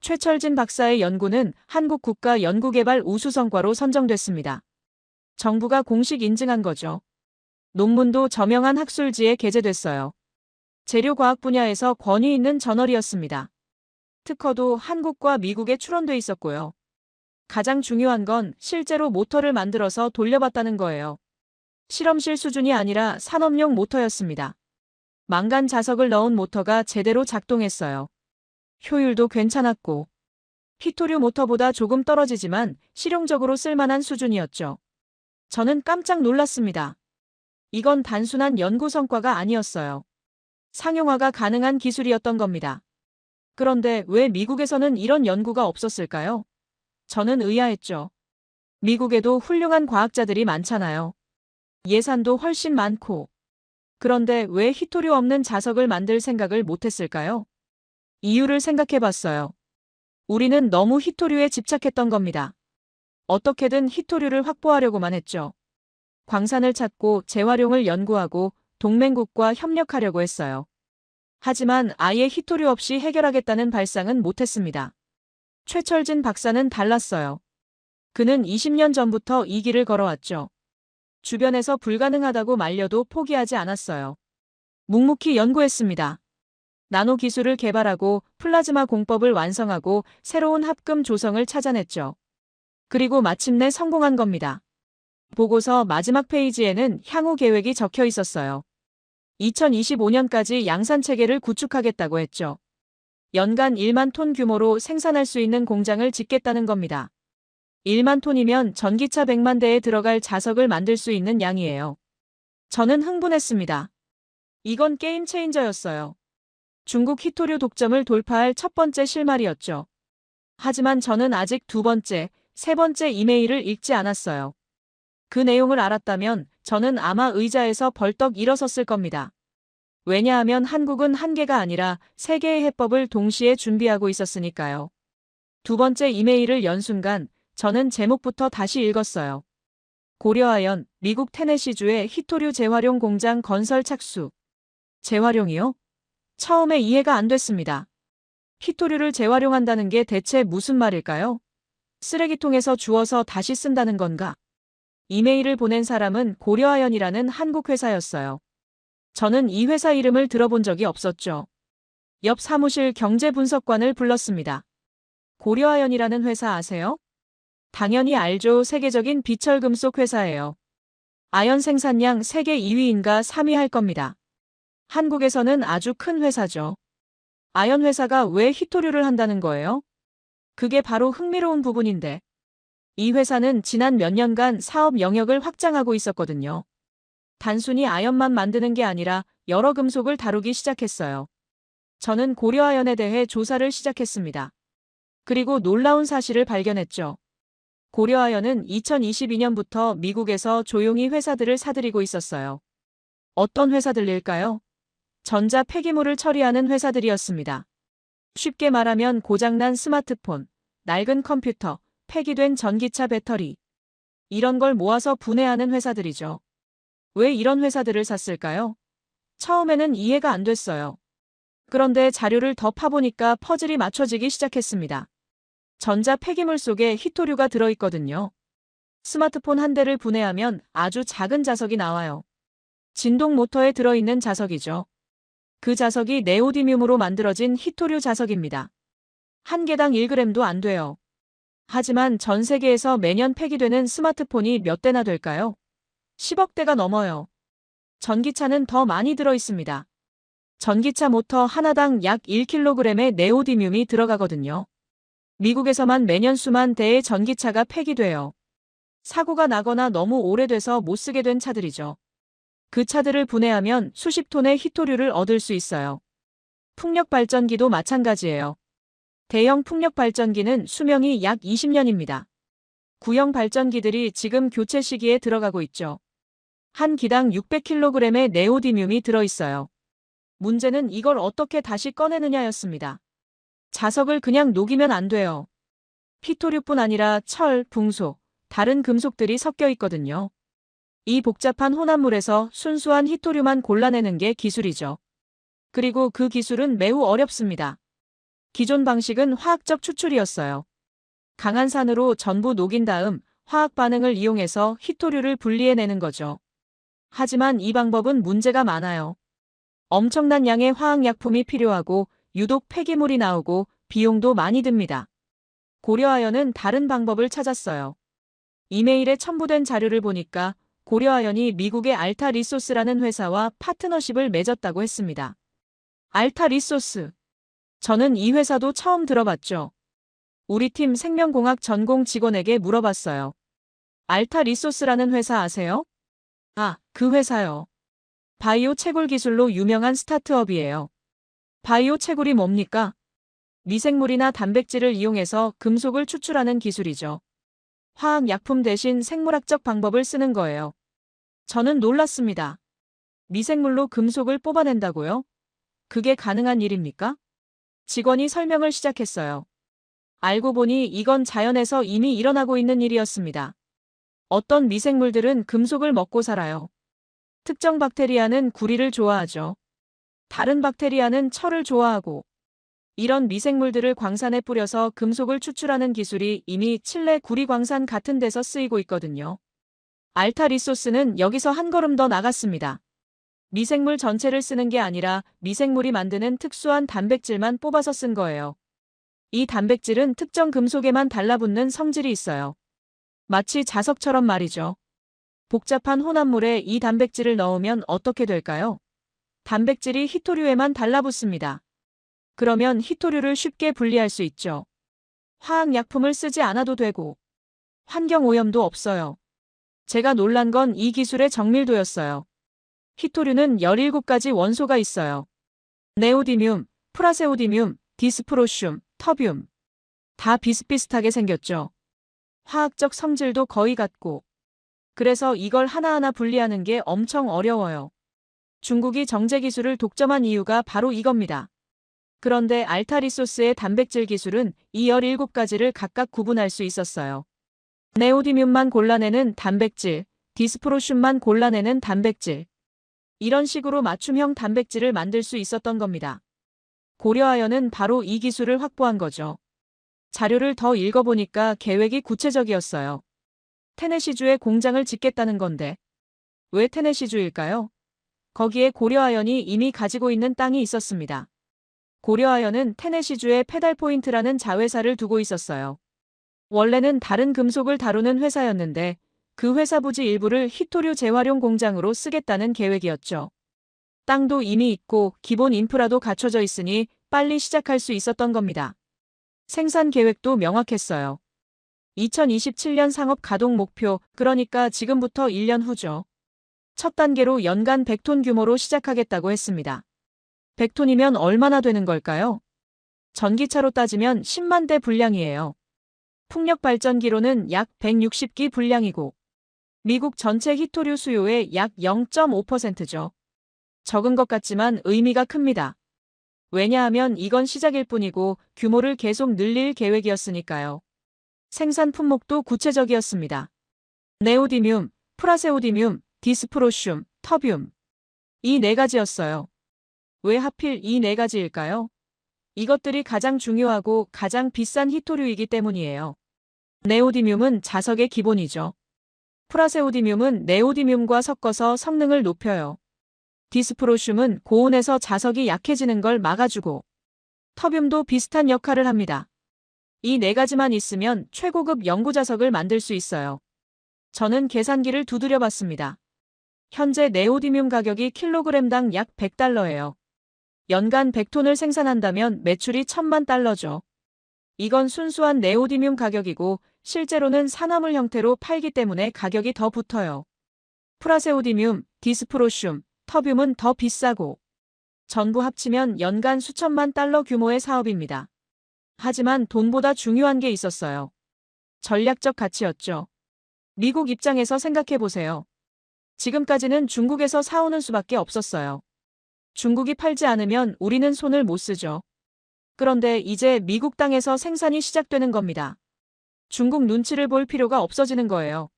최철진 박사의 연구는 한국국가연구개발 우수성과로 선정됐습니다. 정부가 공식 인증한 거죠. 논문도 저명한 학술지에 게재됐어요. 재료과학 분야에서 권위 있는 저널이었습니다. 특허도 한국과 미국에 출원돼 있었고요. 가장 중요한 건 실제로 모터를 만들어서 돌려봤다는 거예요. 실험실 수준이 아니라 산업용 모터였습니다. 망간 자석을 넣은 모터가 제대로 작동했어요. 효율도 괜찮았고, 히토류 모터보다 조금 떨어지지만 실용적으로 쓸만한 수준이었죠. 저는 깜짝 놀랐습니다. 이건 단순한 연구 성과가 아니었어요. 상용화가 가능한 기술이었던 겁니다. 그런데 왜 미국에서는 이런 연구가 없었을까요? 저는 의아했죠. 미국에도 훌륭한 과학자들이 많잖아요. 예산도 훨씬 많고. 그런데 왜 히토류 없는 자석을 만들 생각을 못했을까요? 이유를 생각해 봤어요. 우리는 너무 히토류에 집착했던 겁니다. 어떻게든 히토류를 확보하려고만 했죠. 광산을 찾고 재활용을 연구하고 동맹국과 협력하려고 했어요. 하지만 아예 히토류 없이 해결하겠다는 발상은 못했습니다. 최철진 박사는 달랐어요. 그는 20년 전부터 이 길을 걸어왔죠. 주변에서 불가능하다고 말려도 포기하지 않았어요. 묵묵히 연구했습니다. 나노 기술을 개발하고 플라즈마 공법을 완성하고 새로운 합금 조성을 찾아냈죠. 그리고 마침내 성공한 겁니다. 보고서 마지막 페이지에는 향후 계획이 적혀 있었어요. 2025년까지 양산 체계를 구축하겠다고 했죠. 연간 1만 톤 규모로 생산할 수 있는 공장을 짓겠다는 겁니다. 1만 톤이면 전기차 100만 대에 들어갈 자석을 만들 수 있는 양이에요. 저는 흥분했습니다. 이건 게임 체인저였어요. 중국 히토류 독점을 돌파할 첫 번째 실마리였죠. 하지만 저는 아직 두 번째, 세 번째 이메일을 읽지 않았어요. 그 내용을 알았다면 저는 아마 의자에서 벌떡 일어섰을 겁니다. 왜냐하면 한국은 한 개가 아니라 세 개의 해법을 동시에 준비하고 있었으니까요. 두 번째 이메일을 연 순간 저는 제목부터 다시 읽었어요. 고려아연, 미국 테네시주의 히토류 재활용 공장 건설 착수. 재활용이요? 처음에 이해가 안 됐습니다. 히토류를 재활용한다는 게 대체 무슨 말일까요? 쓰레기통에서 주워서 다시 쓴다는 건가? 이메일을 보낸 사람은 고려아연이라는 한국 회사였어요. 저는 이 회사 이름을 들어본 적이 없었죠. 옆 사무실 경제분석관을 불렀습니다. 고려아연이라는 회사 아세요? 당연히 알죠. 세계적인 비철금속 회사예요. 아연 생산량 세계 2위인가 3위 할 겁니다. 한국에서는 아주 큰 회사죠. 아연 회사가 왜 히토류를 한다는 거예요? 그게 바로 흥미로운 부분인데. 이 회사는 지난 몇 년간 사업 영역을 확장하고 있었거든요. 단순히 아연만 만드는 게 아니라 여러 금속을 다루기 시작했어요. 저는 고려아연에 대해 조사를 시작했습니다. 그리고 놀라운 사실을 발견했죠. 고려아연은 2022년부터 미국에서 조용히 회사들을 사들이고 있었어요. 어떤 회사들일까요? 전자 폐기물을 처리하는 회사들이었습니다. 쉽게 말하면 고장난 스마트폰, 낡은 컴퓨터, 폐기된 전기차 배터리. 이런 걸 모아서 분해하는 회사들이죠. 왜 이런 회사들을 샀을까요? 처음에는 이해가 안 됐어요. 그런데 자료를 더 파보니까 퍼즐이 맞춰지기 시작했습니다. 전자 폐기물 속에 히토류가 들어있거든요. 스마트폰 한 대를 분해하면 아주 작은 자석이 나와요. 진동 모터에 들어있는 자석이죠. 그 자석이 네오디뮴으로 만들어진 히토류 자석입니다. 한 개당 1g도 안 돼요. 하지만 전 세계에서 매년 폐기되는 스마트폰이 몇 대나 될까요? 10억 대가 넘어요. 전기차는 더 많이 들어있습니다. 전기차 모터 하나당 약 1kg의 네오디뮴이 들어가거든요. 미국에서만 매년 수만 대의 전기차가 폐기돼요. 사고가 나거나 너무 오래돼서 못 쓰게 된 차들이죠. 그 차들을 분해하면 수십 톤의 히토류를 얻을 수 있어요. 풍력 발전기도 마찬가지예요. 대형 풍력 발전기는 수명이 약 20년입니다. 구형 발전기들이 지금 교체 시기에 들어가고 있죠. 한 기당 600kg의 네오디뮴이 들어있어요. 문제는 이걸 어떻게 다시 꺼내느냐였습니다. 자석을 그냥 녹이면 안 돼요. 히토류뿐 아니라 철, 붕소, 다른 금속들이 섞여 있거든요. 이 복잡한 혼합물에서 순수한 히토류만 골라내는 게 기술이죠. 그리고 그 기술은 매우 어렵습니다. 기존 방식은 화학적 추출이었어요. 강한 산으로 전부 녹인 다음 화학 반응을 이용해서 히토류를 분리해내는 거죠. 하지만 이 방법은 문제가 많아요. 엄청난 양의 화학약품이 필요하고 유독 폐기물이 나오고 비용도 많이 듭니다. 고려아연은 다른 방법을 찾았어요. 이메일에 첨부된 자료를 보니까 고려아연이 미국의 알타 리소스라는 회사와 파트너십을 맺었다고 했습니다. 알타 리소스. 저는 이 회사도 처음 들어봤죠. 우리 팀 생명공학 전공 직원에게 물어봤어요. 알타 리소스라는 회사 아세요? 아, 그 회사요. 바이오 채굴 기술로 유명한 스타트업이에요. 바이오 채굴이 뭡니까? 미생물이나 단백질을 이용해서 금속을 추출하는 기술이죠. 화학약품 대신 생물학적 방법을 쓰는 거예요. 저는 놀랐습니다. 미생물로 금속을 뽑아낸다고요? 그게 가능한 일입니까? 직원이 설명을 시작했어요. 알고 보니 이건 자연에서 이미 일어나고 있는 일이었습니다. 어떤 미생물들은 금속을 먹고 살아요. 특정 박테리아는 구리를 좋아하죠. 다른 박테리아는 철을 좋아하고, 이런 미생물들을 광산에 뿌려서 금속을 추출하는 기술이 이미 칠레 구리 광산 같은 데서 쓰이고 있거든요. 알타 리소스는 여기서 한 걸음 더 나갔습니다. 미생물 전체를 쓰는 게 아니라 미생물이 만드는 특수한 단백질만 뽑아서 쓴 거예요. 이 단백질은 특정 금속에만 달라붙는 성질이 있어요. 마치 자석처럼 말이죠. 복잡한 혼합물에 이 단백질을 넣으면 어떻게 될까요? 단백질이 히토류에만 달라붙습니다. 그러면 히토류를 쉽게 분리할 수 있죠. 화학약품을 쓰지 않아도 되고 환경오염도 없어요. 제가 놀란 건 이 기술의 정밀도였어요. 히토류는 17가지 원소가 있어요. 네오디뮴, 프라세오디뮴, 디스프로슘, 터뷴. 다 비슷비슷하게 생겼죠. 화학적 성질도 거의 같고. 그래서 이걸 하나하나 분리하는 게 엄청 어려워요. 중국이 정제 기술을 독점한 이유가 바로 이겁니다. 그런데 알타 리소스의 단백질 기술은 이 17가지를 각각 구분할 수 있었어요. 네오디뮴만 골라내는 단백질, 디스프로슘만 골라내는 단백질. 이런 식으로 맞춤형 단백질을 만들 수 있었던 겁니다. 고려아연은 바로 이 기술을 확보한 거죠. 자료를 더 읽어보니까 계획이 구체적이었어요. 테네시주에 공장을 짓겠다는 건데. 왜 테네시주일까요? 거기에 고려아연이 이미 가지고 있는 땅이 있었습니다. 고려아연은 테네시주에 페달포인트라는 자회사를 두고 있었어요. 원래는 다른 금속을 다루는 회사였는데 그 회사 부지 일부를 히토류 재활용 공장으로 쓰겠다는 계획이었죠. 땅도 이미 있고 기본 인프라도 갖춰져 있으니 빨리 시작할 수 있었던 겁니다. 생산 계획도 명확했어요. 2027년 상업 가동 목표, 그러니까 지금부터 1년 후죠. 첫 단계로 연간 100톤 규모로 시작하겠다고 했습니다. 100톤이면 얼마나 되는 걸까요? 전기차로 따지면 10만 대 분량이에요. 풍력 발전기로는 약 160기 분량이고 미국 전체 히토류 수요의 약 0.5%죠. 적은 것 같지만 의미가 큽니다. 왜냐하면 이건 시작일 뿐이고 규모를 계속 늘릴 계획이었으니까요. 생산 품목도 구체적이었습니다. 네오디뮴, 프라세오디뮴, 디스프로슘, 터뷴. 이 네 가지였어요. 왜 하필 이 네 가지일까요? 이것들이 가장 중요하고 가장 비싼 히토류이기 때문이에요. 네오디뮴은 자석의 기본이죠. 프라세오디뮴은 네오디뮴과 섞어서 성능을 높여요. 디스프로슘은 고온에서 자석이 약해지는 걸 막아주고 터뷴도 비슷한 역할을 합니다. 이 네 가지만 있으면 최고급 연구자석을 만들 수 있어요. 저는 계산기를 두드려 봤습니다. 현재 네오디뮴 가격이 킬로그램당 약 $100예요. 연간 100톤을 생산한다면 매출이 $10,000죠. 이건 순수한 네오디뮴 가격이고 실제로는 산화물 형태로 팔기 때문에 가격이 더 붙어요. 프라세오디뮴, 디스프로슘, 터뷴은 더 비싸고 전부 합치면 연간 수천만 달러 규모의 사업입니다. 하지만 돈보다 중요한 게 있었어요. 전략적 가치였죠. 미국 입장에서 생각해보세요. 지금까지는 중국에서 사오는 수밖에 없었어요. 중국이 팔지 않으면 우리는 손을 못 쓰죠. 그런데 이제 미국 땅에서 생산이 시작되는 겁니다. 중국 눈치를 볼 필요가 없어지는 거예요.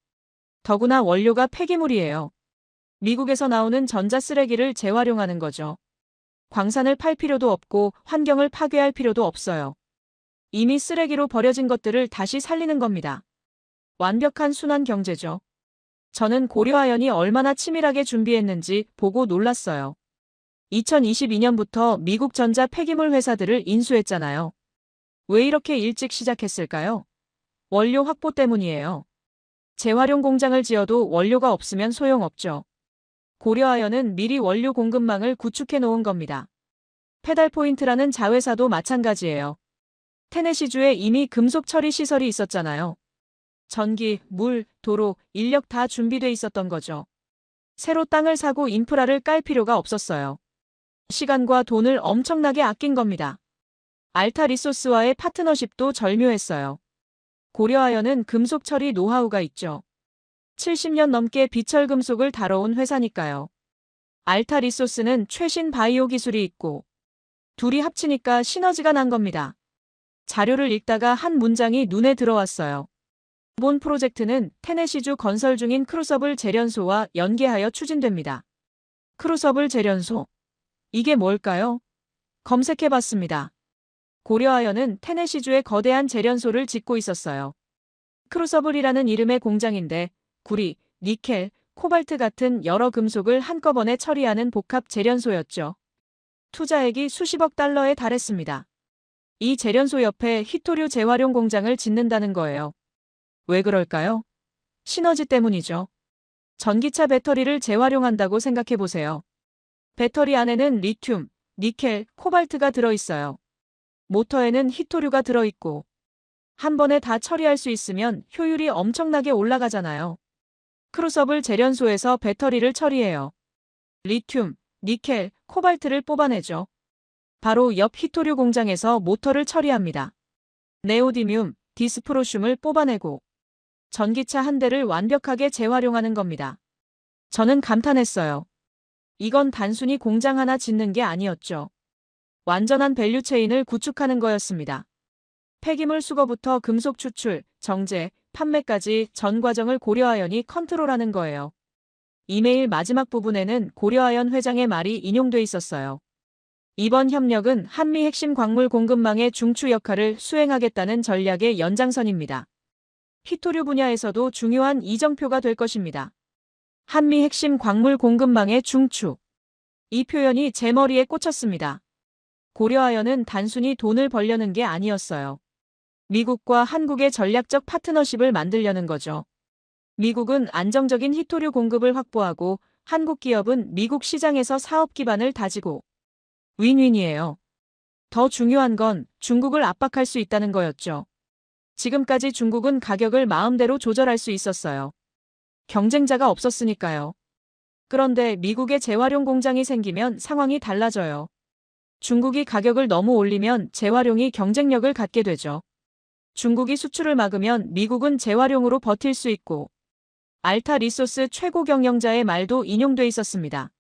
더구나 원료가 폐기물이에요. 미국에서 나오는 전자 쓰레기를 재활용하는 거죠. 광산을 팔 필요도 없고 환경을 파괴할 필요도 없어요. 이미 쓰레기로 버려진 것들을 다시 살리는 겁니다. 완벽한 순환 경제죠. 저는 고려아연이 얼마나 치밀하게 준비했는지 보고 놀랐어요. 2022년부터 미국 전자 폐기물 회사들을 인수했잖아요. 왜 이렇게 일찍 시작했을까요? 원료 확보 때문이에요. 재활용 공장을 지어도 원료가 없으면 소용없죠. 고려아연은 미리 원료 공급망을 구축해 놓은 겁니다. 페달포인트라는 자회사도 마찬가지예요. 테네시주에 이미 금속 처리 시설이 있었잖아요. 전기, 물, 도로, 인력 다 준비돼 있었던 거죠. 새로 땅을 사고 인프라를 깔 필요가 없었어요. 시간과 돈을 엄청나게 아낀 겁니다. 알타 리소스와의 파트너십도 절묘했어요. 고려아연은 금속 처리 노하우가 있죠. 70년 넘게 비철 금속을 다뤄온 회사니까요. 알타 리소스는 최신 바이오 기술이 있고 둘이 합치니까 시너지가 난 겁니다. 자료를 읽다가 한 문장이 눈에 들어왔어요. 이번 프로젝트는 테네시주 건설 중인 크루서블 재련소와 연계하여 추진됩니다. 크루서블 재련소. 이게 뭘까요? 검색해봤습니다. 고려아연은 테네시주에 거대한 재련소를 짓고 있었어요. 크루서블이라는 이름의 공장인데 구리, 니켈, 코발트 같은 여러 금속을 한꺼번에 처리하는 복합 재련소였죠. 투자액이 수십억 달러에 달했습니다. 이 재련소 옆에 히토류 재활용 공장을 짓는다는 거예요. 왜 그럴까요? 시너지 때문이죠. 전기차 배터리를 재활용한다고 생각해보세요. 배터리 안에는 리튬, 니켈, 코발트가 들어있어요. 모터에는 히토류가 들어있고 한 번에 다 처리할 수 있으면 효율이 엄청나게 올라가잖아요. 크루서블 재련소에서 배터리를 처리해요. 리튬, 니켈, 코발트를 뽑아내죠. 바로 옆 히토류 공장에서 모터를 처리합니다. 네오디뮴, 디스프로슘을 뽑아내고 전기차 한 대를 완벽하게 재활용하는 겁니다. 저는 감탄했어요. 이건 단순히 공장 하나 짓는 게 아니었죠. 완전한 밸류체인을 구축하는 거였습니다. 폐기물 수거부터 금속 추출, 정제, 판매까지 전 과정을 고려아연이 컨트롤하는 거예요. 이메일 마지막 부분에는 고려아연 회장의 말이 인용돼 있었어요. 이번 협력은 한미 핵심 광물 공급망의 중추 역할을 수행하겠다는 전략의 연장선입니다. 히토류 분야에서도 중요한 이정표가 될 것입니다. 한미 핵심 광물 공급망의 중추. 이 표현이 제 머리에 꽂혔습니다. 고려아연은 단순히 돈을 벌려는 게 아니었어요. 미국과 한국의 전략적 파트너십을 만들려는 거죠. 미국은 안정적인 히토류 공급을 확보하고 한국 기업은 미국 시장에서 사업 기반을 다지고 윈윈이에요. 더 중요한 건 중국을 압박할 수 있다는 거였죠. 지금까지 중국은 가격을 마음대로 조절할 수 있었어요. 경쟁자가 없었으니까요. 그런데 미국의 재활용 공장이 생기면 상황이 달라져요. 중국이 가격을 너무 올리면 재활용이 경쟁력을 갖게 되죠. 중국이 수출을 막으면 미국은 재활용으로 버틸 수 있고 알타 리소스 최고 경영자의 말도 인용돼 있었습니다.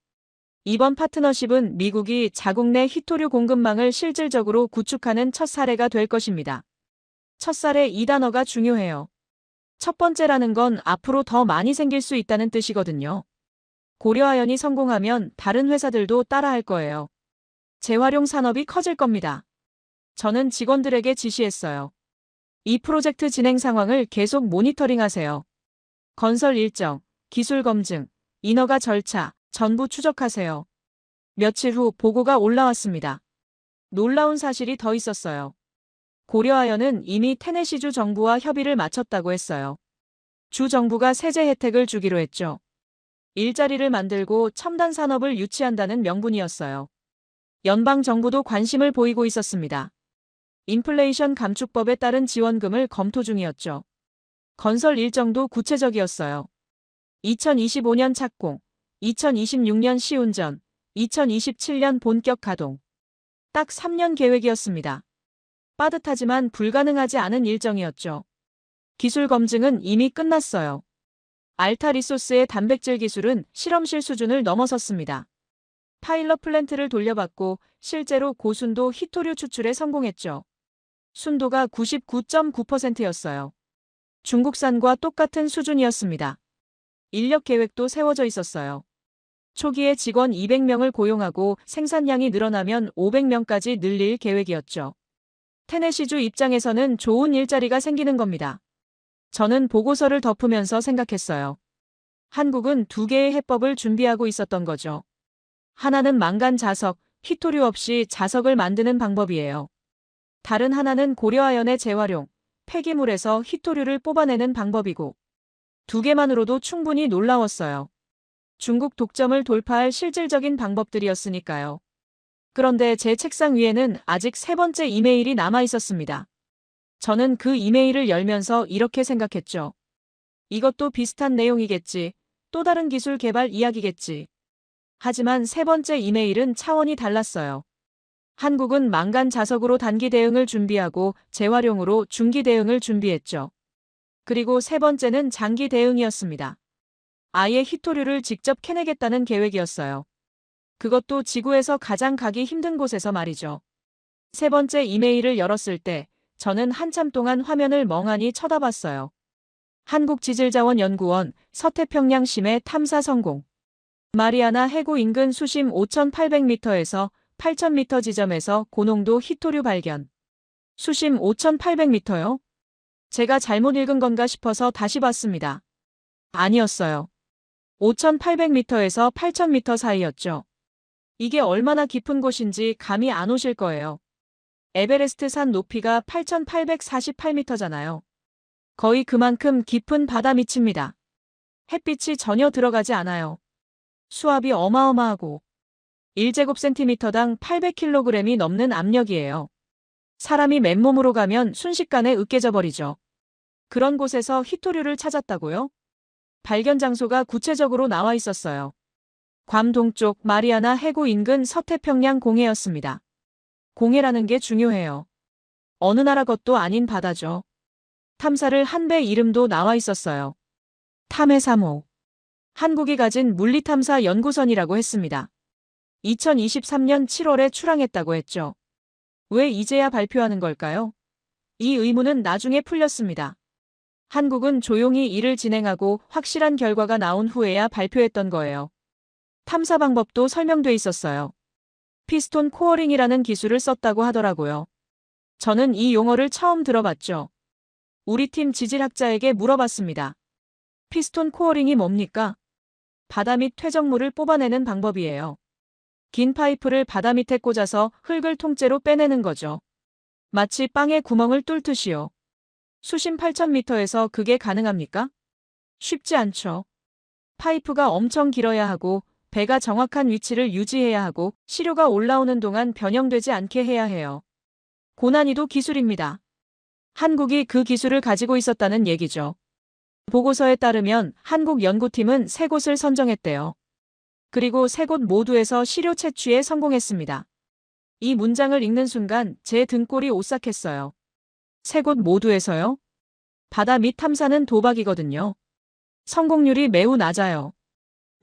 이번 파트너십은 미국이 자국 내 히토류 공급망을 실질적으로 구축하는 첫 사례가 될 것입니다. 첫 사례 이 단어가 중요해요. 첫 번째라는 건 앞으로 더 많이 생길 수 있다는 뜻이거든요. 고려아연이 성공하면 다른 회사들도 따라할 거예요. 재활용 산업이 커질 겁니다. 저는 직원들에게 지시했어요. 이 프로젝트 진행 상황을 계속 모니터링하세요. 건설 일정, 기술 검증, 인허가 절차 전부 추적하세요. 며칠 후 보고가 올라왔습니다. 놀라운 사실이 더 있었어요. 고려아연은 이미 테네시주 정부와 협의를 마쳤다고 했어요. 주 정부가 세제 혜택을 주기로 했죠. 일자리를 만들고 첨단 산업을 유치한다는 명분이었어요. 연방 정부도 관심을 보이고 있었습니다. 인플레이션 감축법에 따른 지원금을 검토 중이었죠. 건설 일정도 구체적이었어요. 2025년 착공, 2026년 시운전, 2027년 본격 가동. 딱 3년 계획이었습니다. 빠듯하지만 불가능하지 않은 일정이었죠. 기술 검증은 이미 끝났어요. 알타 리소스의 단백질 기술은 실험실 수준을 넘어섰습니다. 파일럿 플랜트를 돌려봤고 실제로 고순도 히토류 추출에 성공했죠. 순도가 99.9%였어요. 중국산과 똑같은 수준이었습니다. 인력 계획도 세워져 있었어요. 초기에 직원 200명을 고용하고 생산량이 늘어나면 500명까지 늘릴 계획이었죠. 테네시주 입장에서는 좋은 일자리가 생기는 겁니다. 저는 보고서를 덮으면서 생각했어요. 한국은 두 개의 해법을 준비하고 있었던 거죠. 하나는 망간 자석, 히토류 없이 자석을 만드는 방법이에요. 다른 하나는 고려아연의 재활용, 폐기물에서 히토류를 뽑아내는 방법이고, 두 개만으로도 충분히 놀라웠어요. 중국 독점을 돌파할 실질적인 방법들이었으니까요. 그런데 제 책상 위에는 아직 세 번째 이메일이 남아 있었습니다. 저는 그 이메일을 열면서 이렇게 생각했죠. 이것도 비슷한 내용이겠지. 또 다른 기술 개발 이야기겠지. 하지만 세 번째 이메일은 차원이 달랐어요. 한국은 망간 자석으로 단기 대응을 준비하고 재활용으로 중기 대응을 준비했죠. 그리고 세 번째는 장기 대응이었습니다. 아예 히토류를 직접 캐내겠다는 계획이었어요. 그것도 지구에서 가장 가기 힘든 곳에서 말이죠. 세 번째 이메일을 열었을 때 저는 한참 동안 화면을 멍하니 쳐다봤어요. 한국지질자원연구원 서태평양 심해 탐사 성공. 마리아나 해구 인근 수심 5,800m에서 8,000m 지점에서 고농도 히토류 발견. 수심 5,800m요? 제가 잘못 읽은 건가 싶어서 다시 봤습니다. 아니었어요. 5,800m에서 8,000m 사이였죠. 이게 얼마나 깊은 곳인지 감이 안 오실 거예요. 에베레스트 산 높이가 8,848m잖아요. 거의 그만큼 깊은 바다 밑입니다. 햇빛이 전혀 들어가지 않아요. 수압이 어마어마하고 1제곱센티미터당 800kg이 넘는 압력이에요. 사람이 맨몸으로 가면 순식간에 으깨져 버리죠. 그런 곳에서 히토류를 찾았다고요? 발견 장소가 구체적으로 나와 있었어요. 괌 동쪽 마리아나 해구 인근 서태평양 공해였습니다. 공해라는 게 중요해요. 어느 나라 것도 아닌 바다죠. 탐사를 한 배 이름도 나와 있었어요. 탐해 3호. 한국이 가진 물리탐사 연구선이라고 했습니다. 2023년 7월에 출항했다고 했죠. 왜 이제야 발표하는 걸까요? 이 의문은 나중에 풀렸습니다. 한국은 조용히 일을 진행하고 확실한 결과가 나온 후에야 발표했던 거예요. 탐사 방법도 설명돼 있었어요. 피스톤 코어링이라는 기술을 썼다고 하더라고요. 저는 이 용어를 처음 들어봤죠. 우리 팀 지질학자에게 물어봤습니다. 피스톤 코어링이 뭡니까? 바다 밑 퇴적물을 뽑아내는 방법이에요. 긴 파이프를 바다 밑에 꽂아서 흙을 통째로 빼내는 거죠. 마치 빵에 구멍을 뚫듯이요. 수심 8,000m에서 그게 가능합니까? 쉽지 않죠. 파이프가 엄청 길어야 하고 배가 정확한 위치를 유지해야 하고 시료가 올라오는 동안 변형되지 않게 해야 해요. 고난이도 기술입니다. 한국이 그 기술을 가지고 있었다는 얘기죠. 보고서에 따르면 한국 연구팀은 3곳을 선정했대요. 그리고 3곳 모두에서 시료 채취에 성공했습니다. 이 문장을 읽는 순간 제 등골이 오싹했어요. 3곳 모두에서요? 바다 밑 탐사는 도박이거든요. 성공률이 매우 낮아요.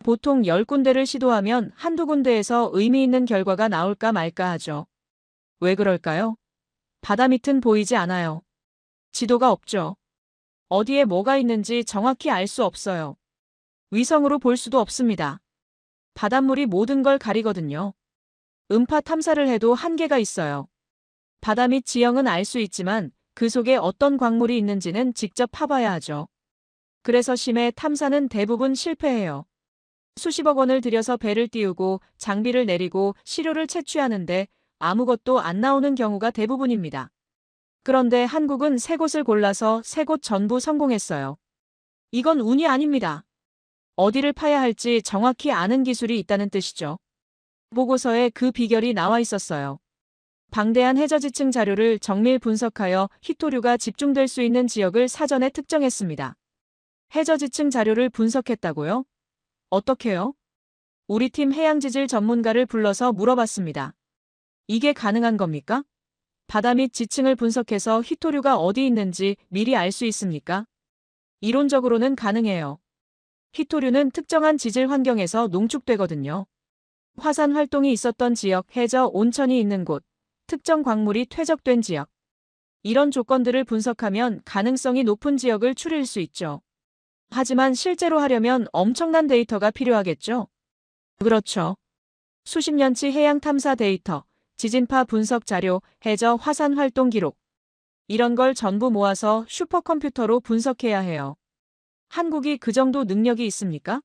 보통 10군데를 시도하면 한두 군데에서 의미 있는 결과가 나올까 말까 하죠. 왜 그럴까요? 바다 밑은 보이지 않아요. 지도가 없죠. 어디에 뭐가 있는지 정확히 알 수 없어요. 위성으로 볼 수도 없습니다. 바닷물이 모든 걸 가리거든요. 음파 탐사를 해도 한계가 있어요. 바다 밑 지형은 알 수 있지만 그 속에 어떤 광물이 있는지는 직접 파봐야 하죠. 그래서 심해 탐사는 대부분 실패해요. 수십억 원을 들여서 배를 띄우고 장비를 내리고 시료를 채취하는데 아무것도 안 나오는 경우가 대부분입니다. 그런데 한국은 3곳을 골라서 3곳 전부 성공했어요. 이건 운이 아닙니다. 어디를 파야 할지 정확히 아는 기술이 있다는 뜻이죠. 보고서에 그 비결이 나와 있었어요. 방대한 해저지층 자료를 정밀 분석하여 히토류가 집중될 수 있는 지역을 사전에 특정했습니다. 해저지층 자료를 분석했다고요? 어떻게요? 우리 팀 해양지질 전문가를 불러서 물어봤습니다. 이게 가능한 겁니까? 바다 밑 지층을 분석해서 히토류가 어디 있는지 미리 알 수 있습니까? 이론적으로는 가능해요. 히토류는 특정한 지질 환경에서 농축되거든요. 화산 활동이 있었던 지역, 해저, 온천이 있는 곳, 특정 광물이 퇴적된 지역. 이런 조건들을 분석하면 가능성이 높은 지역을 추릴 수 있죠. 하지만 실제로 하려면 엄청난 데이터가 필요하겠죠? 그렇죠. 수십 년치 해양 탐사 데이터, 지진파 분석 자료, 해저 화산 활동 기록. 이런 걸 전부 모아서 슈퍼컴퓨터로 분석해야 해요. 한국이 그 정도 능력이 있습니까?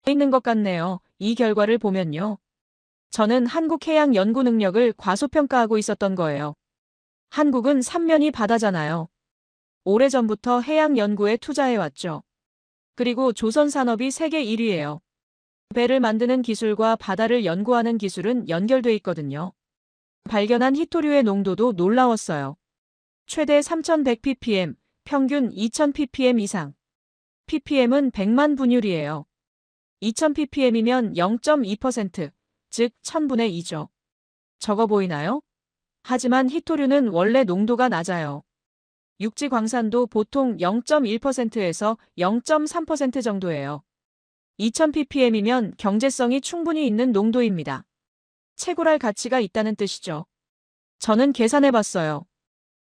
있는 것 같네요. 이 결과를 보면요. 저는 한국 해양 연구 능력을 과소평가하고 있었던 거예요. 한국은 삼면이 바다잖아요. 오래전부터 해양 연구에 투자해왔죠. 그리고 조선 산업이 세계 1위예요. 배를 만드는 기술과 바다를 연구하는 기술은 연결돼 있거든요. 발견한 히토류의 농도도 놀라웠어요. 최대 3100ppm, 평균 2000ppm 이상. ppm은 100만 분율이에요. 2000ppm이면 0.2%, 즉 1000분의 2죠. 적어 보이나요? 하지만 히토류는 원래 농도가 낮아요. 육지 광산도 보통 0.1%에서 0.3% 정도예요. 2000ppm이면 경제성이 충분히 있는 농도입니다. 채굴할 가치가 있다는 뜻이죠. 저는 계산해봤어요.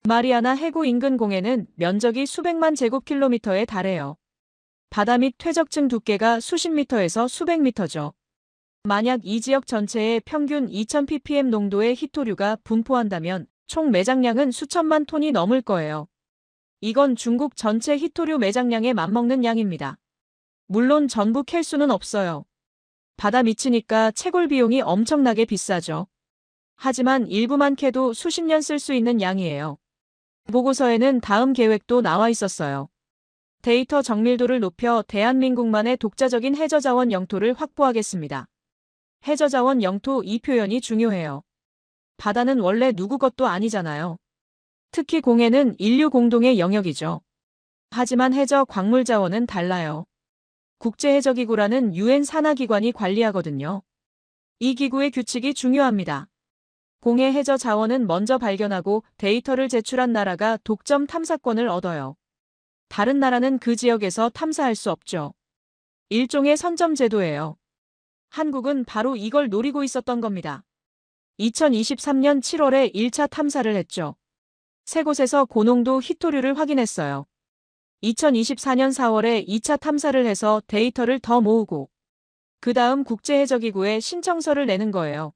마리아나 해구 인근 공해는 면적이 수백만 제곱킬로미터에 달해요. 바다 및 퇴적층 두께가 수십 미터에서 수백 미터죠. 만약 이 지역 전체에 평균 2000ppm 농도의 히토류가 분포한다면 총 매장량은 수천만 톤이 넘을 거예요. 이건 중국 전체 히토류 매장량에 맞먹는 양입니다. 물론 전부 캘 수는 없어요. 바다 밑이니까 채굴 비용이 엄청나게 비싸죠. 하지만 일부만 캐도 수십 년 쓸 수 있는 양이에요. 보고서에는 다음 계획도 나와 있었어요. 데이터 정밀도를 높여 대한민국만의 독자적인 해저자원 영토를 확보하겠습니다. 해저자원 영토 이 표현이 중요해요. 바다는 원래 누구 것도 아니잖아요. 특히 공해는 인류 공동의 영역이죠. 하지만 해저 광물 자원은 달라요. 국제해저기구라는 UN 산하기관이 관리하거든요. 이 기구의 규칙이 중요합니다. 공해 해저 자원은 먼저 발견하고 데이터를 제출한 나라가 독점 탐사권을 얻어요. 다른 나라는 그 지역에서 탐사할 수 없죠. 일종의 선점 제도예요. 한국은 바로 이걸 노리고 있었던 겁니다. 2023년 7월에 1차 탐사를 했죠. 세 곳에서 고농도 히토류를 확인했어요. 2024년 4월에 2차 탐사를 해서 데이터를 더 모으고 그 다음 국제해저기구에 신청서를 내는 거예요.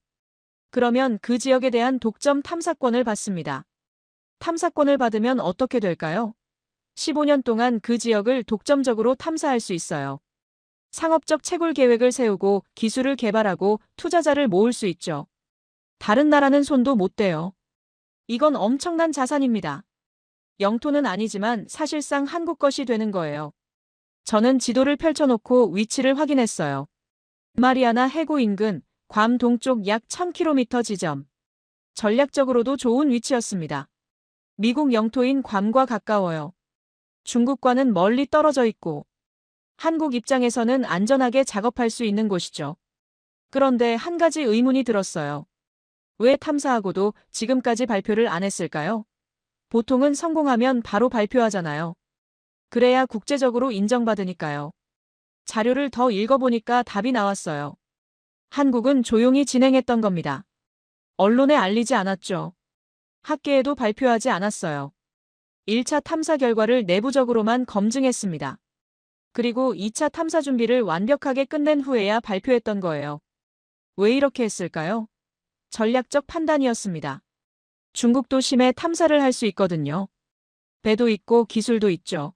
그러면 그 지역에 대한 독점 탐사권을 받습니다. 탐사권을 받으면 어떻게 될까요? 15년 동안 그 지역을 독점적으로 탐사할 수 있어요. 상업적 채굴 계획을 세우고 기술을 개발하고 투자자를 모을 수 있죠. 다른 나라는 손도 못 대요. 이건 엄청난 자산입니다. 영토는 아니지만 사실상 한국 것이 되는 거예요. 저는 지도를 펼쳐놓고 위치를 확인했어요. 마리아나 해구 인근, 괌 동쪽 약 1000km 지점. 전략적으로도 좋은 위치였습니다. 미국 영토인 괌과 가까워요. 중국과는 멀리 떨어져 있고 한국 입장에서는 안전하게 작업할 수 있는 곳이죠. 그런데 한 가지 의문이 들었어요. 왜 탐사하고도 지금까지 발표를 안 했을까요? 보통은 성공하면 바로 발표하잖아요. 그래야 국제적으로 인정받으니까요. 자료를 더 읽어보니까 답이 나왔어요. 한국은 조용히 진행했던 겁니다. 언론에 알리지 않았죠. 학계에도 발표하지 않았어요. 1차 탐사 결과를 내부적으로만 검증했습니다. 그리고 2차 탐사 준비를 완벽하게 끝낸 후에야 발표했던 거예요. 왜 이렇게 했을까요? 전략적 판단이었습니다. 중국도 심해 탐사를 할 수 있거든요. 배도 있고 기술도 있죠.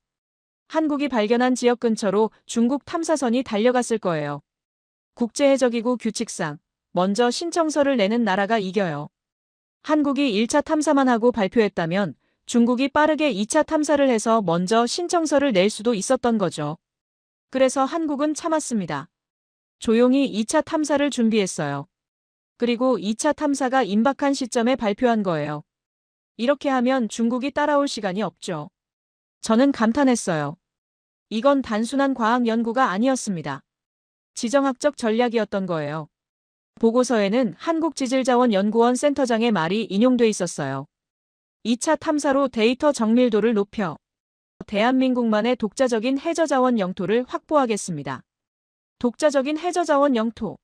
한국이 발견한 지역 근처로 중국 탐사선이 달려갔을 거예요. 국제해저기구 규칙상 먼저 신청서를 내는 나라가 이겨요. 한국이 1차 탐사만 하고 발표했다면 중국이 빠르게 2차 탐사를 해서 먼저 신청서를 낼 수도 있었던 거죠. 그래서 한국은 참았습니다. 조용히 2차 탐사를 준비했어요. 그리고 2차 탐사가 임박한 시점에 발표한 거예요. 이렇게 하면 중국이 따라올 시간이 없죠. 저는 감탄했어요. 이건 단순한 과학 연구가 아니었습니다. 지정학적 전략이었던 거예요. 보고서에는 한국지질자원연구원 센터장의 말이 인용돼 있었어요. 2차 탐사로 데이터 정밀도를 높여 대한민국만의 독자적인 해저자원 영토를 확보하겠습니다. 독자적인 해저자원 영토.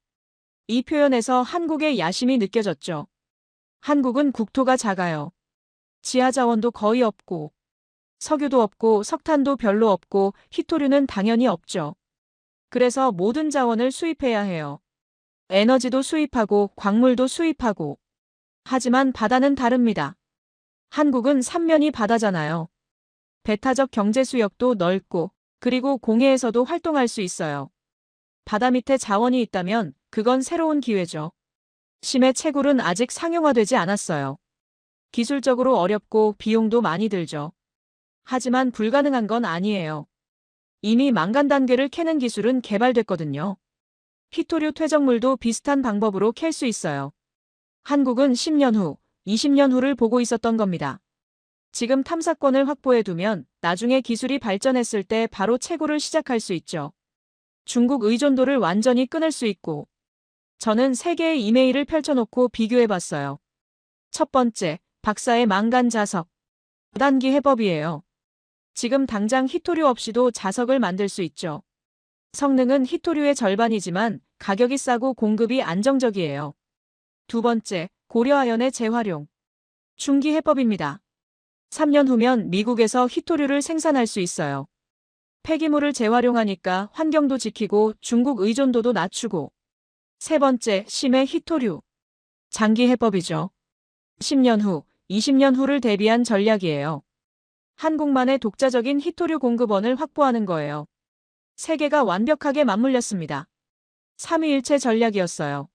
이 표현에서 한국의 야심이 느껴졌죠. 한국은 국토가 작아요. 지하 자원도 거의 없고, 석유도 없고, 석탄도 별로 없고, 히토류는 당연히 없죠. 그래서 모든 자원을 수입해야 해요. 에너지도 수입하고, 광물도 수입하고. 하지만 바다는 다릅니다. 한국은 삼면이 바다잖아요. 배타적 경제 수역도 넓고, 그리고 공해에서도 활동할 수 있어요. 바다 밑에 자원이 있다면 그건 새로운 기회죠. 심해 채굴은 아직 상용화되지 않았어요. 기술적으로 어렵고 비용도 많이 들죠. 하지만 불가능한 건 아니에요. 이미 망간 단계를 캐는 기술은 개발됐거든요. 히토류 퇴적물도 비슷한 방법으로 캘 수 있어요. 한국은 10년 후, 20년 후를 보고 있었던 겁니다. 지금 탐사권을 확보해두면 나중에 기술이 발전했을 때 바로 채굴을 시작할 수 있죠. 중국 의존도를 완전히 끊을 수 있고. 저는 세 개의 이메일을 펼쳐놓고 비교해봤어요. 첫 번째, 박사의 망간 자석. 단기 해법이에요. 지금 당장 히토류 없이도 자석을 만들 수 있죠. 성능은 히토류의 절반이지만 가격이 싸고 공급이 안정적이에요. 두 번째, 고려아연의 재활용. 중기 해법입니다. 3년 후면 미국에서 히토류를 생산할 수 있어요. 폐기물을 재활용하니까 환경도 지키고 중국 의존도도 낮추고. 세 번째, 심해 히토류. 장기 해법이죠. 10년 후, 20년 후를 대비한 전략이에요. 한국만의 독자적인 히토류 공급원을 확보하는 거예요. 세계가 완벽하게 맞물렸습니다. 삼위일체 전략이었어요.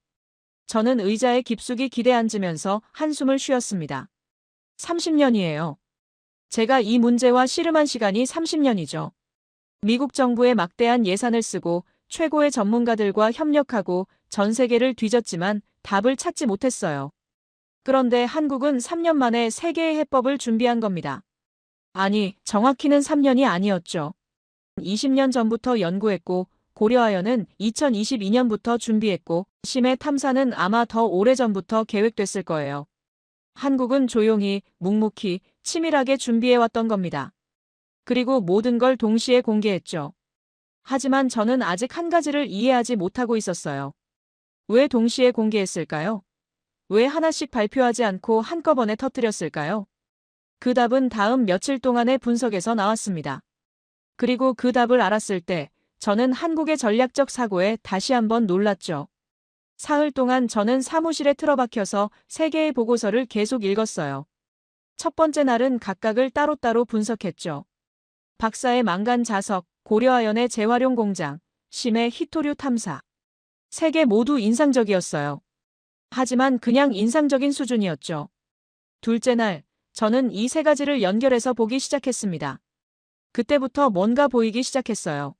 저는 의자에 깊숙이 기대 앉으면서 한숨을 쉬었습니다. 30년이에요. 제가 이 문제와 씨름한 시간이 30년이죠. 미국 정부의 막대한 예산을 쓰고 최고의 전문가들과 협력하고 전 세계를 뒤졌지만 답을 찾지 못했어요. 그런데 한국은 3년 만에 세 개의 해법을 준비한 겁니다. 아니, 정확히는 3년이 아니었죠. 20년 전부터 연구했고 고려아연은 2022년부터 준비했고 심해 탐사는 아마 더 오래전부터 계획됐을 거예요. 한국은 조용히, 묵묵히, 치밀하게 준비해왔던 겁니다. 그리고 모든 걸 동시에 공개했죠. 하지만 저는 아직 한 가지를 이해하지 못하고 있었어요. 왜 동시에 공개했을까요? 왜 하나씩 발표하지 않고 한꺼번에 터뜨렸을까요? 그 답은 다음 며칠 동안의 분석에서 나왔습니다. 그리고 그 답을 알았을 때 저는 한국의 전략적 사고에 다시 한번 놀랐죠. 사흘 동안 저는 사무실에 틀어박혀서 세 개의 보고서를 계속 읽었어요. 첫 번째 날은 각각을 따로따로 분석했죠. 박사의 망간 자석, 고려아연의 재활용 공장, 심해 히토류 탐사. 세 개 모두 인상적이었어요. 하지만 그냥 인상적인 수준이었죠. 둘째 날, 저는 이 세 가지를 연결해서 보기 시작했습니다. 그때부터 뭔가 보이기 시작했어요.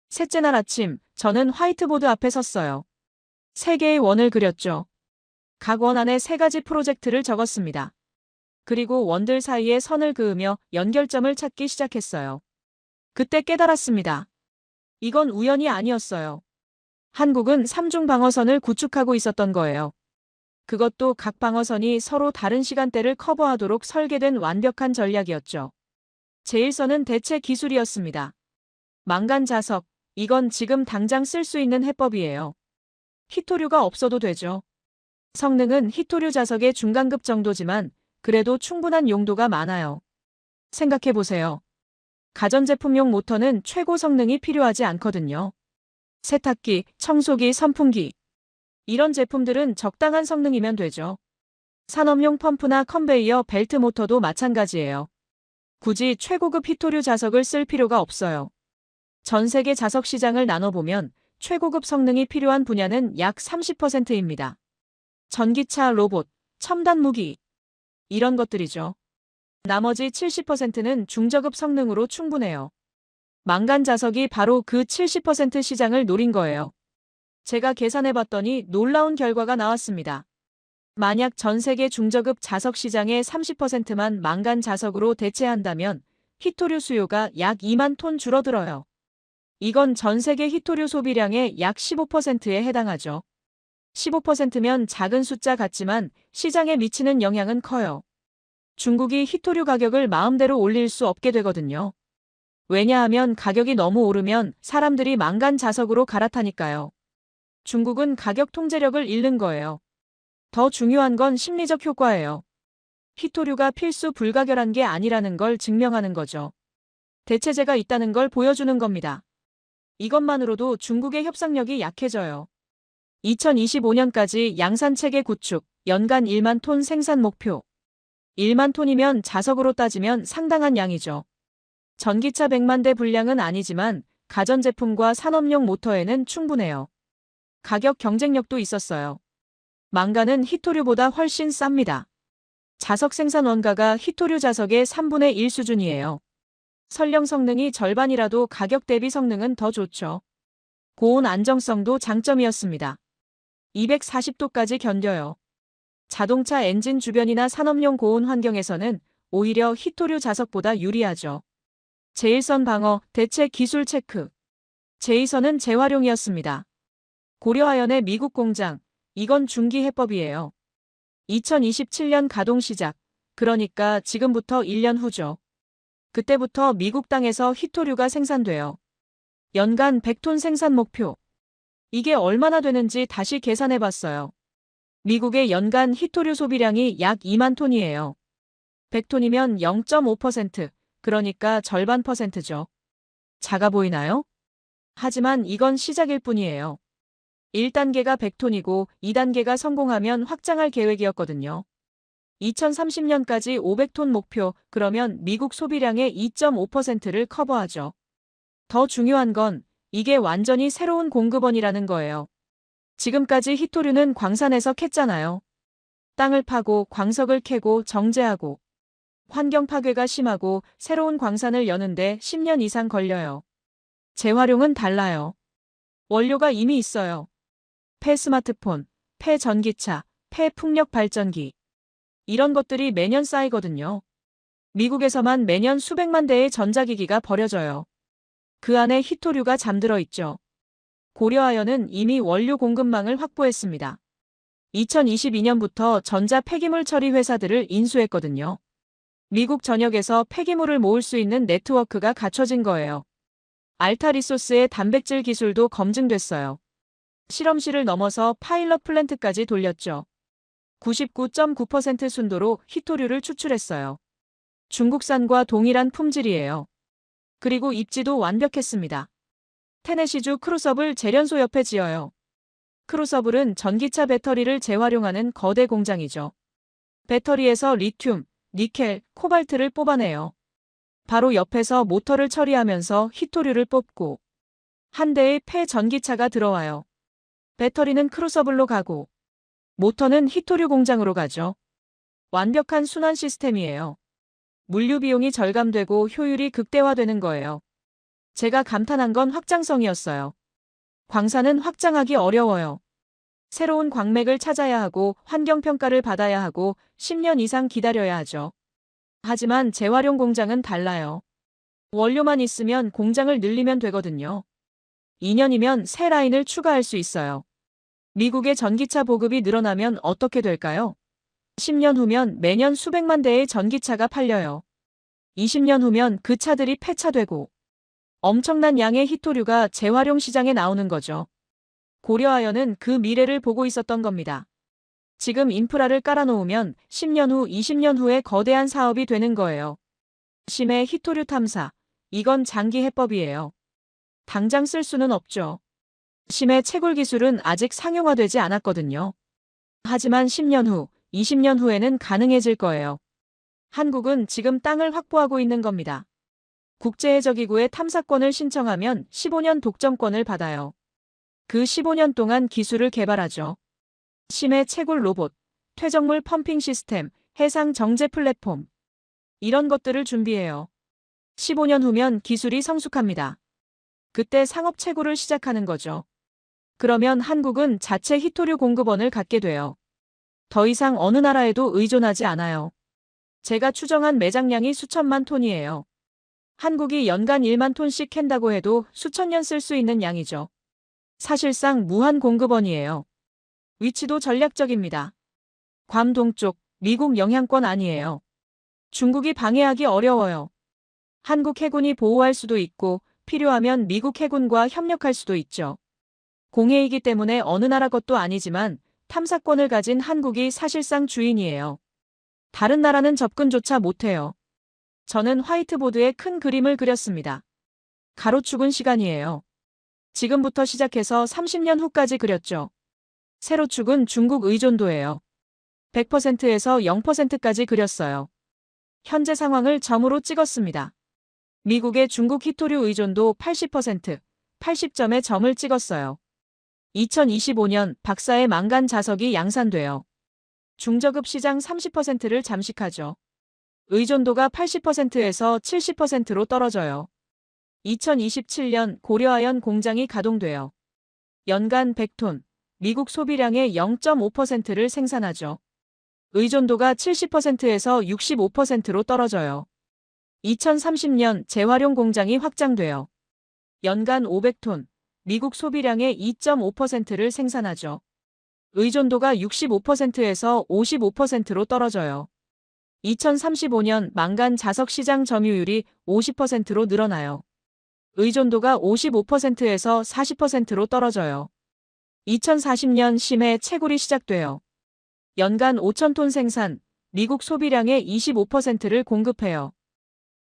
셋째 날 아침, 저는 화이트보드 앞에 섰어요. 세 개의 원을 그렸죠. 각 원 안에 세 가지 프로젝트를 적었습니다. 그리고 원들 사이에 선을 그으며 연결점을 찾기 시작했어요. 그때 깨달았습니다. 이건 우연이 아니었어요. 한국은 3중 방어선을 구축하고 있었던 거예요. 그것도 각 방어선이 서로 다른 시간대를 커버하도록 설계된 완벽한 전략이었죠. 제1선은 대체 기술이었습니다. 망간 자석, 이건 지금 당장 쓸 수 있는 해법이에요. 히토류가 없어도 되죠. 성능은 히토류 자석의 중간급 정도지만 그래도 충분한 용도가 많아요. 생각해보세요. 가전제품용 모터는 최고 성능이 필요하지 않거든요. 세탁기, 청소기, 선풍기. 이런 제품들은 적당한 성능이면 되죠. 산업용 펌프나 컨베이어 벨트 모터도 마찬가지예요. 굳이 최고급 히토류 자석을 쓸 필요가 없어요. 전 세계 자석 시장을 나눠보면 최고급 성능이 필요한 분야는 약 30%입니다. 전기차, 로봇, 첨단 무기. 이런 것들이죠. 나머지 70%는 중저급 성능으로 충분해요. 망간 자석이 바로 그 70% 시장을 노린 거예요. 제가 계산해봤더니 놀라운 결과가 나왔습니다. 만약 전 세계 중저급 자석 시장의 30%만 망간 자석으로 대체한다면 히토류 수요가 약 2만 톤 줄어들어요. 이건 전 세계 히토류 소비량의 약 15%에 해당하죠. 15%면 작은 숫자 같지만 시장에 미치는 영향은 커요. 중국이 히토류 가격을 마음대로 올릴 수 없게 되거든요. 왜냐하면 가격이 너무 오르면 사람들이 망간 자석으로 갈아타니까요. 중국은 가격 통제력을 잃는 거예요. 더 중요한 건 심리적 효과예요. 히토류가 필수 불가결한 게 아니라는 걸 증명하는 거죠. 대체제가 있다는 걸 보여주는 겁니다. 이것만으로도 중국의 협상력이 약해져요. 2025년까지 양산체계 구축, 연간 1만 톤 생산 목표. 1만 톤이면 자석으로 따지면 상당한 양이죠. 전기차 100만 대 분량은 아니지만 가전제품과 산업용 모터에는 충분해요. 가격 경쟁력도 있었어요. 망간은 히토류보다 훨씬 쌉니다. 자석 생산 원가가 히토류 자석의 3분의 1 수준이에요. 설령 성능이 절반이라도 가격 대비 성능은 더 좋죠. 고온 안정성도 장점이었습니다. 240도까지 견뎌요. 자동차 엔진 주변이나 산업용 고온 환경에서는 오히려 히토류 자석보다 유리하죠. 제1선 방어, 대체 기술 체크. 제2선은 재활용이었습니다. 고려아연의 미국 공장, 이건 중기 해법이에요. 2027년 가동 시작, 그러니까 지금부터 1년 후죠. 그때부터 미국 땅에서 히토류가 생산돼요. 연간 100톤 생산 목표. 이게 얼마나 되는지 다시 계산해봤어요. 미국의 연간 히토류 소비량이 약 2만 톤이에요. 100톤이면 0.5%, 그러니까 절반 퍼센트죠. 작아 보이나요? 하지만 이건 시작일 뿐이에요. 1단계가 100톤이고 2단계가 성공하면 확장할 계획이었거든요. 2030년까지 500톤 목표, 그러면 미국 소비량의 2.5%를 커버하죠. 더 중요한 건 이게 완전히 새로운 공급원이라는 거예요. 지금까지 히토류는 광산에서 캤잖아요. 땅을 파고 광석을 캐고 정제하고 환경 파괴가 심하고 새로운 광산을 여는데 10년 이상 걸려요. 재활용은 달라요. 원료가 이미 있어요. 폐스마트폰, 폐전기차, 폐풍력 발전기. 이런 것들이 매년 쌓이거든요. 미국에서만 매년 수백만 대의 전자기기가 버려져요. 그 안에 히토류가 잠들어 있죠. 고려아연은 이미 원료 공급망을 확보했습니다. 2022년부터 전자 폐기물 처리 회사들을 인수했거든요. 미국 전역에서 폐기물을 모을 수 있는 네트워크가 갖춰진 거예요. 알타리소스의 단백질 기술도 검증됐어요. 실험실을 넘어서 파일럿 플랜트까지 돌렸죠. 99.9% 순도로 히토류를 추출했어요. 중국산과 동일한 품질이에요. 그리고 입지도 완벽했습니다. 테네시주 크루서블 제련소 옆에 지어요. 크루서블은 전기차 배터리를 재활용하는 거대 공장이죠. 배터리에서 리튬, 니켈, 코발트를 뽑아내요. 바로 옆에서 모터를 처리하면서 히토류를 뽑고 한 대의 폐전기차가 들어와요. 배터리는 크루서블로 가고 모터는 히토류 공장으로 가죠. 완벽한 순환 시스템이에요. 물류 비용이 절감되고 효율이 극대화되는 거예요. 제가 감탄한 건 확장성이었어요. 광산은 확장하기 어려워요. 새로운 광맥을 찾아야 하고 환경평가를 받아야 하고 10년 이상 기다려야 하죠. 하지만 재활용 공장은 달라요. 원료만 있으면 공장을 늘리면 되거든요. 2년이면 새 라인을 추가할 수 있어요. 미국의 전기차 보급이 늘어나면 어떻게 될까요? 10년 후면 매년 수백만 대의 전기차가 팔려요. 20년 후면 그 차들이 폐차되고 엄청난 양의 히토류가 재활용 시장에 나오는 거죠. 고려아연은 그 미래를 보고 있었던 겁니다. 지금 인프라를 깔아놓으면 10년 후, 20년 후에 거대한 사업이 되는 거예요. 심해 히토류 탐사. 이건 장기 해법이에요. 당장 쓸 수는 없죠. 심해 채굴 기술은 아직 상용화되지 않았거든요. 하지만 10년 후, 20년 후에는 가능해질 거예요. 한국은 지금 땅을 확보하고 있는 겁니다. 국제해적기구에 탐사권을 신청하면 15년 독점권을 받아요. 그 15년 동안 기술을 개발하죠. 심해 채굴 로봇, 퇴적물 펌핑 시스템, 해상 정제 플랫폼. 이런 것들을 준비해요. 15년 후면 기술이 성숙합니다. 그때 상업 채굴을 시작하는 거죠. 그러면 한국은 자체 히토류 공급원을 갖게 돼요. 더 이상 어느 나라에도 의존하지 않아요. 제가 추정한 매장량이 수천만 톤이에요. 한국이 연간 1만 톤씩 캔다고 해도 수천 년 쓸 수 있는 양이죠. 사실상 무한 공급원이에요. 위치도 전략적입니다. 괌 동쪽, 미국 영향권 아니에요. 중국이 방해하기 어려워요. 한국 해군이 보호할 수도 있고 필요하면 미국 해군과 협력할 수도 있죠. 공해이기 때문에 어느 나라 것도 아니지만 탐사권을 가진 한국이 사실상 주인이에요. 다른 나라는 접근조차 못해요. 저는 화이트보드에 큰 그림을 그렸습니다. 가로축은 시간이에요. 지금부터 시작해서 30년 후까지 그렸죠. 세로축은 중국 의존도예요. 100%에서 0%까지 그렸어요. 현재 상황을 점으로 찍었습니다. 미국의 중국 히토류 의존도 80%, 80점의 점을 찍었어요. 2025년 박사의 망간 자석이 양산돼요. 중저급 시장 30%를 잠식하죠. 의존도가 80%에서 70%로 떨어져요. 2027년 고려아연 공장이 가동돼요. 연간 100톤, 미국 소비량의 0.5%를 생산하죠. 의존도가 70%에서 65%로 떨어져요. 2030년 재활용 공장이 확장돼요. 연간 500톤, 미국 소비량의 2.5%를 생산하죠. 의존도가 65%에서 55%로 떨어져요. 2035년 망간 자석 시장 점유율이 50%로 늘어나요. 의존도가 55%에서 40%로 떨어져요. 2040년 심해 채굴이 시작돼요. 연간 5,000톤 생산, 미국 소비량의 25%를 공급해요.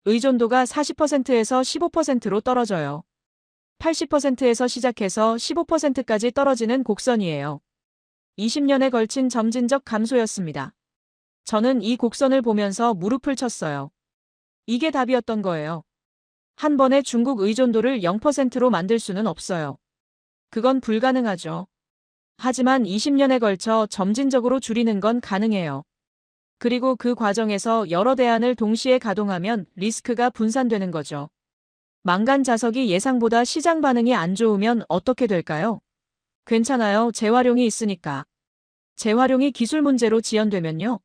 의존도가 40%에서 15%로 떨어져요. 80%에서 시작해서 15%까지 떨어지는 곡선이에요. 20년에 걸친 점진적 감소였습니다. 저는 이 곡선을 보면서 무릎을 쳤어요. 이게 답이었던 거예요. 한 번에 중국 의존도를 0%로 만들 수는 없어요. 그건 불가능하죠. 하지만 20년에 걸쳐 점진적으로 줄이는 건 가능해요. 그리고 그 과정에서 여러 대안을 동시에 가동하면 리스크가 분산되는 거죠. 망간 자석이 예상보다 시장 반응이 안 좋으면 어떻게 될까요? 괜찮아요. 재활용이 있으니까. 재활용이 기술 문제로 지연되면요?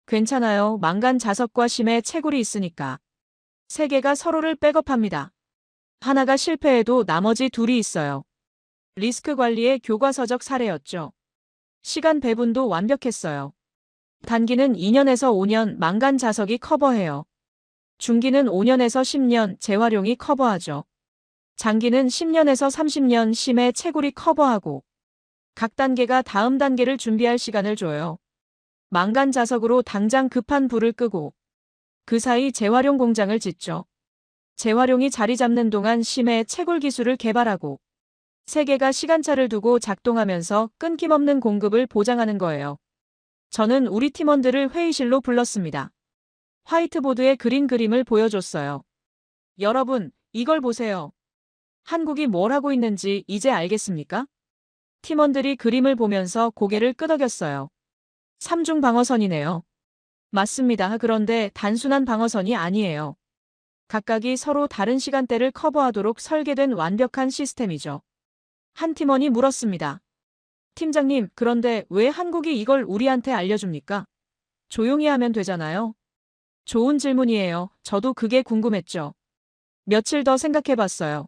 괜찮아요. 망간 자석과 심해 채굴이 있으니까. 세 개가 서로를 백업합니다. 하나가 실패해도 나머지 둘이 있어요. 리스크 관리의 교과서적 사례였죠. 시간 배분도 완벽했어요. 단기는 2년에서 5년 망간 자석이 커버해요. 중기는 5년에서 10년 재활용이 커버하죠. 장기는 10년에서 30년 심해 채굴이 커버하고 각 단계가 다음 단계를 준비할 시간을 줘요. 망간 자석으로 당장 급한 불을 끄고 그 사이 재활용 공장을 짓죠. 재활용이 자리 잡는 동안 심해 채굴 기술을 개발하고 세 개가 시간차를 두고 작동하면서 끊김없는 공급을 보장하는 거예요. 저는 우리 팀원들을 회의실로 불렀습니다. 화이트보드에 그린 그림을 보여줬어요. 여러분, 이걸 보세요. 한국이 뭘 하고 있는지 이제 알겠습니까? 팀원들이 그림을 보면서 고개를 끄덕였어요. 3중 방어선이네요. 맞습니다. 그런데 단순한 방어선이 아니에요. 각각이 서로 다른 시간대를 커버하도록 설계된 완벽한 시스템이죠. 한 팀원이 물었습니다. 팀장님, 그런데 왜 한국이 이걸 우리한테 알려줍니까? 조용히 하면 되잖아요. 좋은 질문이에요. 저도 그게 궁금했죠. 며칠 더 생각해봤어요.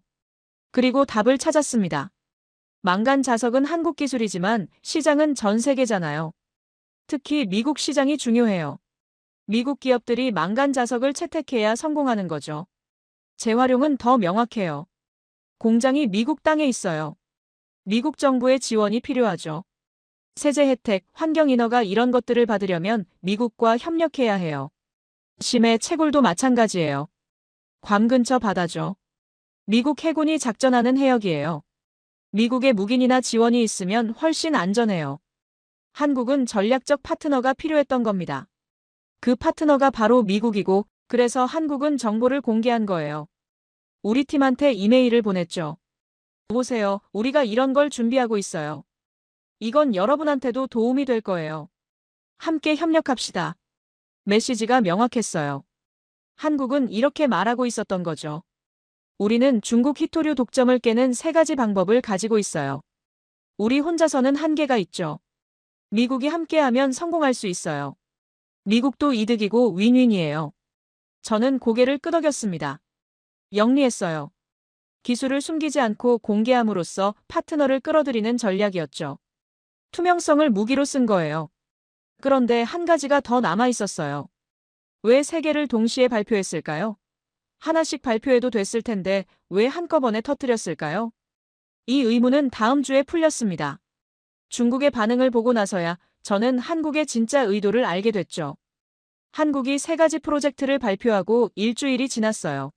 그리고 답을 찾았습니다. 망간 자석은 한국 기술이지만 시장은 전 세계잖아요. 특히 미국 시장이 중요해요. 미국 기업들이 망간 자석을 채택해야 성공하는 거죠. 재활용은 더 명확해요. 공장이 미국 땅에 있어요. 미국 정부의 지원이 필요하죠. 세제 혜택, 환경 인허가 이런 것들을 받으려면 미국과 협력해야 해요. 심해 채굴도 마찬가지예요. 괌 근처 바다죠. 미국 해군이 작전하는 해역이에요. 미국의 묵인이나 지원이 있으면 훨씬 안전해요. 한국은 전략적 파트너가 필요했던 겁니다. 그 파트너가 바로 미국이고 그래서 한국은 정보를 공개한 거예요. 우리 팀한테 이메일을 보냈죠. 보세요. 우리가 이런 걸 준비하고 있어요. 이건 여러분한테도 도움이 될 거예요. 함께 협력합시다. 메시지가 명확했어요. 한국은 이렇게 말하고 있었던 거죠. 우리는 중국 히토류 독점을 깨는 세 가지 방법을 가지고 있어요. 우리 혼자서는 한계가 있죠. 미국이 함께하면 성공할 수 있어요. 미국도 이득이고 윈윈이에요. 저는 고개를 끄덕였습니다. 영리했어요. 기술을 숨기지 않고 공개함으로써 파트너를 끌어들이는 전략이었죠. 투명성을 무기로 쓴 거예요. 그런데 한 가지가 더 남아 있었어요. 왜 세 개를 동시에 발표했을까요? 하나씩 발표해도 됐을 텐데 왜 한꺼번에 터뜨렸을까요? 이 의문은 다음 주에 풀렸습니다. 중국의 반응을 보고 나서야 저는 한국의 진짜 의도를 알게 됐죠. 한국이 3가지 프로젝트를 발표하고 일주일이 지났어요.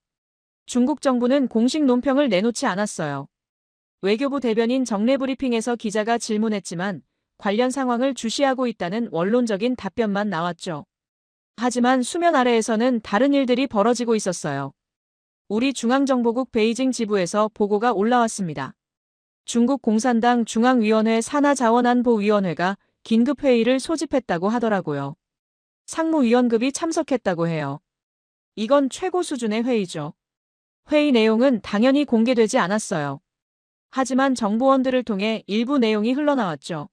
중국 정부는 공식 논평을 내놓지 않았어요. 외교부 대변인 정례 브리핑에서 기자가 질문했지만 관련 상황을 주시하고 있다는 원론적인 답변만 나왔죠. 하지만 수면 아래에서는 다른 일들이 벌어지고 있었어요. 우리 중앙정보국 베이징 지부에서 보고가 올라왔습니다. 중국 공산당 중앙위원회 산하자원안보위원회가 긴급회의를 소집했다고 하더라고요. 상무위원급이 참석했다고 해요. 이건 최고 수준의 회의죠. 회의 내용은 당연히 공개되지 않았어요. 하지만 정보원들을 통해 일부 내용이 흘러나왔죠.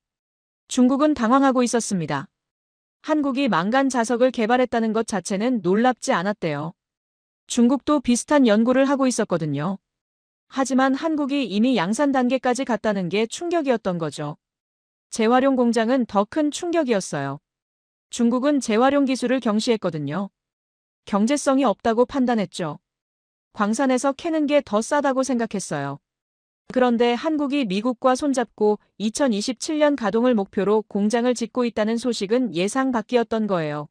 중국은 당황하고 있었습니다. 한국이 망간 자석을 개발했다는 것 자체는 놀랍지 않았대요. 중국도 비슷한 연구를 하고 있었거든요. 하지만 한국이 이미 양산 단계까지 갔다는 게 충격이었던 거죠. 재활용 공장은 더 큰 충격이었어요. 중국은 재활용 기술을 경시했거든요. 경제성이 없다고 판단했죠. 광산에서 캐는 게 더 싸다고 생각했어요. 그런데 한국이 미국과 손잡고 2027년 가동을 목표로 공장을 짓고 있다는 소식은 예상 밖이었던 거예요.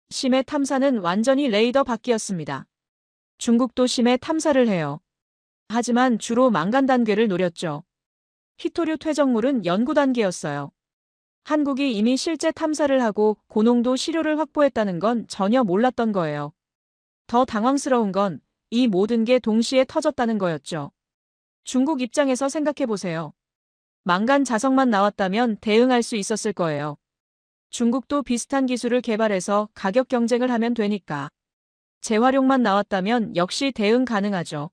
심해 탐사는 완전히 레이더 밖이었습니다. 중국도 심해 탐사를 해요. 하지만 주로 망간 단계를 노렸죠. 히토류 퇴적물은 연구 단계였어요. 한국이 이미 실제 탐사를 하고 고농도 시료를 확보했다는 건 전혀 몰랐던 거예요. 더 당황스러운 건 이 모든 게 동시에 터졌다는 거였죠. 중국 입장에서 생각해보세요. 망간 자석만 나왔다면 대응할 수 있었을 거예요. 중국도 비슷한 기술을 개발해서 가격 경쟁을 하면 되니까. 재활용만 나왔다면 역시 대응 가능하죠.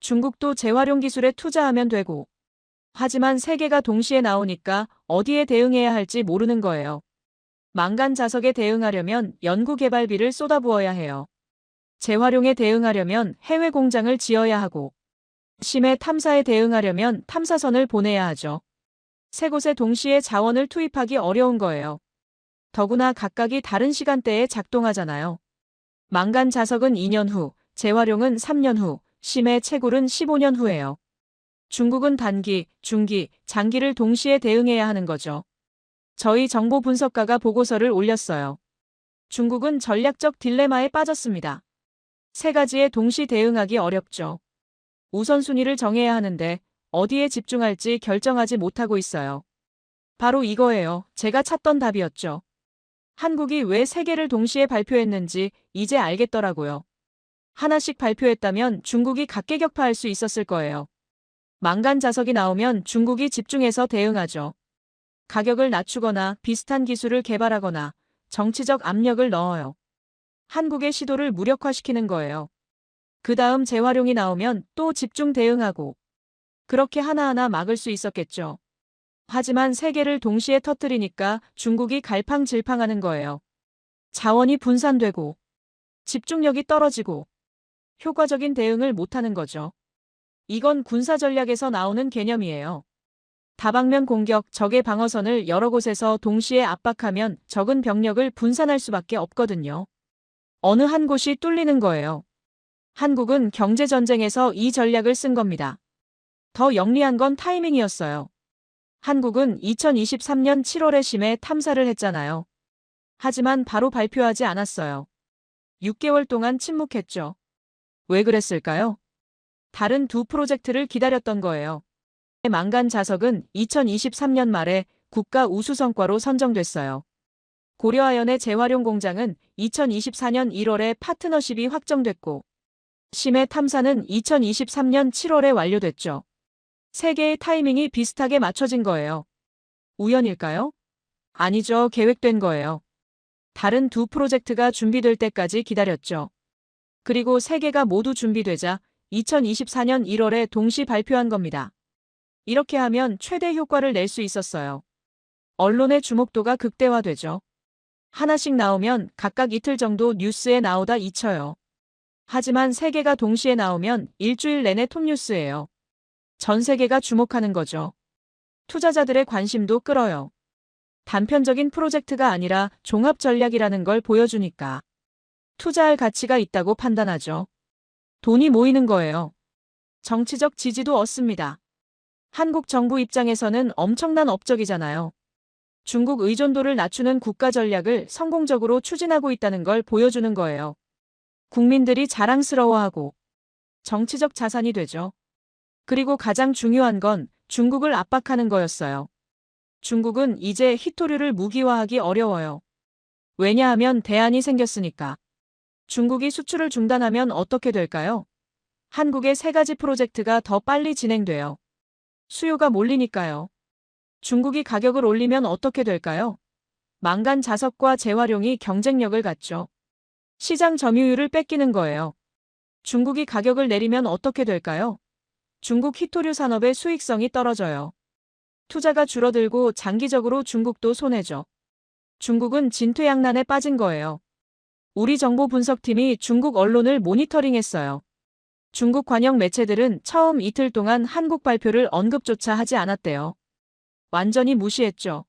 중국도 재활용 기술에 투자하면 되고. 하지만 3개가 동시에 나오니까 어디에 대응해야 할지 모르는 거예요. 망간 자석에 대응하려면 연구 개발비를 쏟아부어야 해요. 재활용에 대응하려면 해외 공장을 지어야 하고. 심해 탐사에 대응하려면 탐사선을 보내야 하죠. 3곳에 동시에 자원을 투입하기 어려운 거예요. 더구나 각각이 다른 시간대에 작동하잖아요. 망간 자석은 2년 후, 재활용은 3년 후, 심해 채굴은 15년 후예요. 중국은 단기, 중기, 장기를 동시에 대응해야 하는 거죠. 저희 정보 분석가가 보고서를 올렸어요. 중국은 전략적 딜레마에 빠졌습니다. 3가지에 동시 대응하기 어렵죠. 우선순위를 정해야 하는데 어디에 집중할지 결정하지 못하고 있어요. 바로 이거예요. 제가 찾던 답이었죠. 한국이 왜 3개를 동시에 발표했는지 이제 알겠더라고요. 하나씩 발표했다면 중국이 각계격파할 수 있었을 거예요. 망간 자석이 나오면 중국이 집중해서 대응하죠. 가격을 낮추거나 비슷한 기술을 개발하거나 정치적 압력을 넣어요. 한국의 시도를 무력화시키는 거예요. 그 다음 재활용이 나오면 또 집중 대응하고. 그렇게 하나하나 막을 수 있었겠죠. 하지만 3개를 동시에 터뜨리니까 중국이 갈팡질팡하는 거예요. 자원이 분산되고 집중력이 떨어지고 효과적인 대응을 못하는 거죠. 이건 군사 전략에서 나오는 개념이에요. 다방면 공격, 적의 방어선을 여러 곳에서 동시에 압박하면 적은 병력을 분산할 수밖에 없거든요. 어느 한 곳이 뚫리는 거예요. 한국은 경제전쟁에서 이 전략을 쓴 겁니다. 더 영리한 건 타이밍이었어요. 한국은 2023년 7월에 심해 탐사를 했잖아요. 하지만 바로 발표하지 않았어요. 6개월 동안 침묵했죠. 왜 그랬을까요? 다른 2 프로젝트를 기다렸던 거예요. 망간 자석은 2023년 말에 국가 우수 성과로 선정됐어요. 고려아연의 재활용 공장은 2024년 1월에 파트너십이 확정됐고 심해 탐사는 2023년 7월에 완료됐죠. 3개의 타이밍이 비슷하게 맞춰진 거예요. 우연일까요? 아니죠. 계획된 거예요. 다른 2 프로젝트가 준비될 때까지 기다렸죠. 그리고 3개가 모두 준비되자 2024년 1월에 동시 발표한 겁니다. 이렇게 하면 최대 효과를 낼 수 있었어요. 언론의 주목도가 극대화되죠. 하나씩 나오면 각각 이틀 정도 뉴스에 나오다 잊혀요. 하지만 3개가 동시에 나오면 일주일 내내 톱뉴스예요. 전 세계가 주목하는 거죠. 투자자들의 관심도 끌어요. 단편적인 프로젝트가 아니라 종합 전략이라는 걸 보여주니까 투자할 가치가 있다고 판단하죠. 돈이 모이는 거예요. 정치적 지지도 얻습니다. 한국 정부 입장에서는 엄청난 업적이잖아요. 중국 의존도를 낮추는 국가 전략을 성공적으로 추진하고 있다는 걸 보여주는 거예요. 국민들이 자랑스러워하고 정치적 자산이 되죠. 그리고 가장 중요한 건 중국을 압박하는 거였어요. 중국은 이제 히토류를 무기화하기 어려워요. 왜냐하면 대안이 생겼으니까. 중국이 수출을 중단하면 어떻게 될까요? 한국의 세 가지 프로젝트가 더 빨리 진행돼요. 수요가 몰리니까요. 중국이 가격을 올리면 어떻게 될까요? 망간 자석과 재활용이 경쟁력을 갖죠. 시장 점유율을 뺏기는 거예요. 중국이 가격을 내리면 어떻게 될까요? 중국 히토류 산업의 수익성이 떨어져요. 투자가 줄어들고 장기적으로 중국도 손해죠. 중국은 진퇴양난에 빠진 거예요. 우리 정보 분석팀이 중국 언론을 모니터링했어요. 중국 관영 매체들은 처음 이틀 동안 한국 발표를 언급조차 하지 않았대요. 완전히 무시했죠.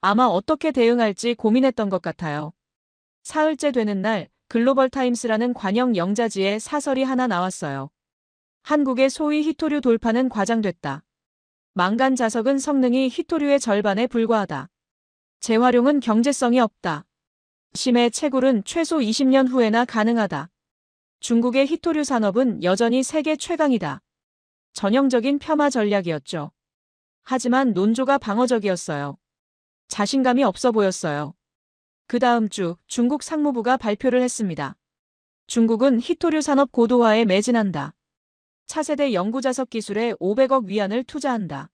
아마 어떻게 대응할지 고민했던 것 같아요. 사흘째 되는 날 글로벌 타임스라는 관영 영자지에 사설이 하나 나왔어요. 한국의 소위 히토류 돌파는 과장됐다. 망간 자석은 성능이 히토류의 절반에 불과하다. 재활용은 경제성이 없다. 심해 채굴은 최소 20년 후에나 가능하다. 중국의 히토류 산업은 여전히 세계 최강이다. 전형적인 폄하 전략이었죠. 하지만 논조가 방어적이었어요. 자신감이 없어 보였어요. 그 다음 주 중국 상무부가 발표를 했습니다. 중국은 히토류 산업 고도화에 매진한다. 차세대 영구자석 기술에 500억 위안을 투자한다.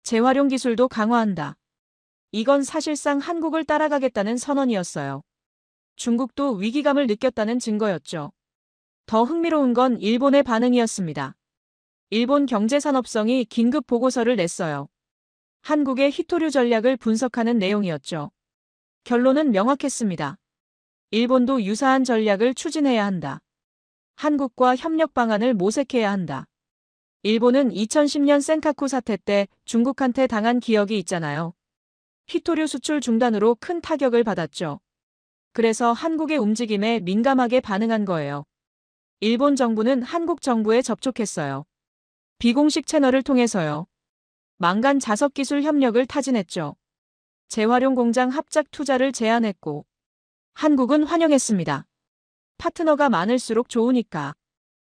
재활용 기술도 강화한다. 이건 사실상 한국을 따라가겠다는 선언이었어요. 중국도 위기감을 느꼈다는 증거였죠. 더 흥미로운 건 일본의 반응이었습니다. 일본 경제산업성이 긴급 보고서를 냈어요. 한국의 히토류 전략을 분석하는 내용이었죠. 결론은 명확했습니다. 일본도 유사한 전략을 추진해야 한다. 한국과 협력 방안을 모색해야 한다. 일본은 2010년 센카쿠 사태 때 중국한테 당한 기억이 있잖아요. 히토류 수출 중단으로 큰 타격을 받았죠. 그래서 한국의 움직임에 민감하게 반응한 거예요. 일본 정부는 한국 정부에 접촉했어요. 비공식 채널을 통해서요. 망간 자석 기술 협력을 타진했죠. 재활용 공장 합작 투자를 제안했고 한국은 환영했습니다. 파트너가 많을수록 좋으니까.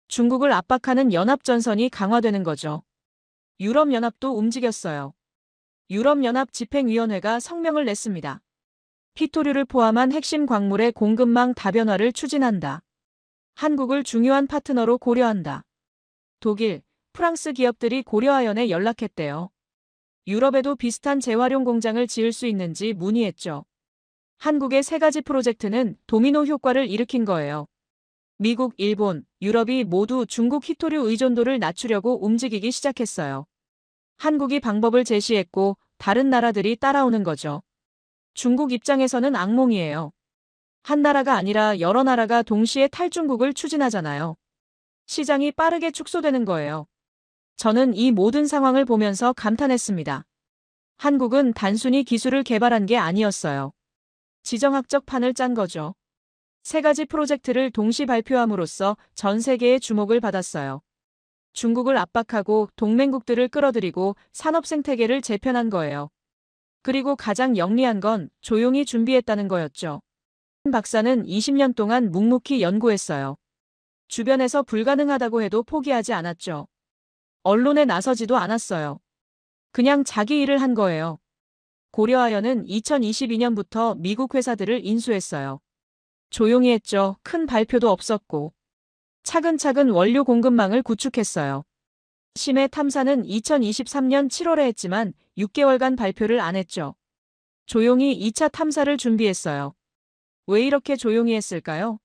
중국을 압박하는 연합전선이 강화되는 거죠. 유럽연합도 움직였어요. 유럽연합 집행위원회가 성명을 냈습니다. 히토류를 포함한 핵심 광물의 공급망 다변화를 추진한다. 한국을 중요한 파트너로 고려한다. 독일, 프랑스 기업들이 고려아연에 연락했대요. 유럽에도 비슷한 재활용 공장을 지을 수 있는지 문의했죠. 한국의 세 가지 프로젝트는 도미노 효과를 일으킨 거예요. 미국, 일본, 유럽이 모두 중국 히토류 의존도를 낮추려고 움직이기 시작했어요. 한국이 방법을 제시했고 다른 나라들이 따라오는 거죠. 중국 입장에서는 악몽이에요. 한 나라가 아니라 여러 나라가 동시에 탈중국을 추진하잖아요. 시장이 빠르게 축소되는 거예요. 저는 이 모든 상황을 보면서 감탄했습니다. 한국은 단순히 기술을 개발한 게 아니었어요. 지정학적 판을 짠 거죠. 세 가지 프로젝트를 동시 발표함으로써 전 세계의 주목을 받았어요. 중국을 압박하고 동맹국들을 끌어들이고 산업 생태계를 재편한 거예요. 그리고 가장 영리한 건 조용히 준비했다는 거였죠. 한 박사는 20년 동안 묵묵히 연구했어요. 주변에서 불가능하다고 해도 포기하지 않았죠. 언론에 나서지도 않았어요. 그냥 자기 일을 한 거예요. 고려아연은 2022년부터 미국 회사들을 인수했어요. 조용히 했죠. 큰 발표도 없었고. 차근차근 원료 공급망을 구축했어요. 심해 탐사는 2023년 7월에 했지만 6개월간 발표를 안 했죠. 조용히 2차 탐사를 준비했어요. 왜 이렇게 조용히 했을까요?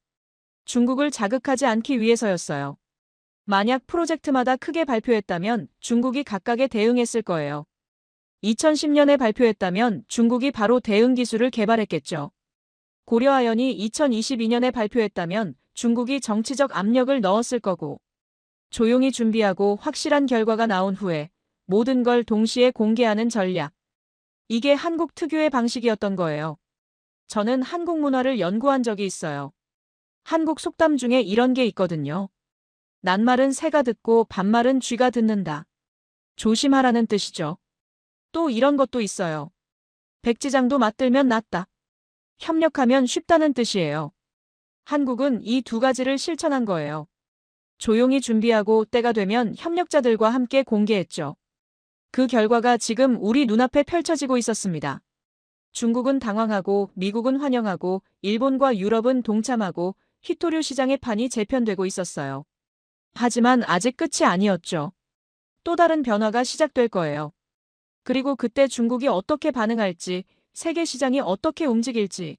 중국을 자극하지 않기 위해서였어요. 만약 프로젝트마다 크게 발표했다면 중국이 각각에 대응했을 거예요. 2010년에 발표했다면 중국이 바로 대응 기술을 개발했겠죠. 고려아연이 2022년에 발표했다면 중국이 정치적 압력을 넣었을 거고, 조용히 준비하고 확실한 결과가 나온 후에 모든 걸 동시에 공개하는 전략. 이게 한국 특유의 방식이었던 거예요. 저는 한국 문화를 연구한 적이 있어요. 한국 속담 중에 이런 게 있거든요. 낱말은 새가 듣고 반말은 쥐가 듣는다. 조심하라는 뜻이죠. 또 이런 것도 있어요. 백지장도 맞들면 낫다. 협력하면 쉽다는 뜻이에요. 한국은 이 두 가지를 실천한 거예요. 조용히 준비하고 때가 되면 협력자들과 함께 공개했죠. 그 결과가 지금 우리 눈앞에 펼쳐지고 있었습니다. 중국은 당황하고 미국은 환영하고 일본과 유럽은 동참하고 히토류 시장의 판이 재편되고 있었어요. 하지만 아직 끝이 아니었죠. 또 다른 변화가 시작될 거예요. 그리고 그때 중국이 어떻게 반응할지, 세계 시장이 어떻게 움직일지.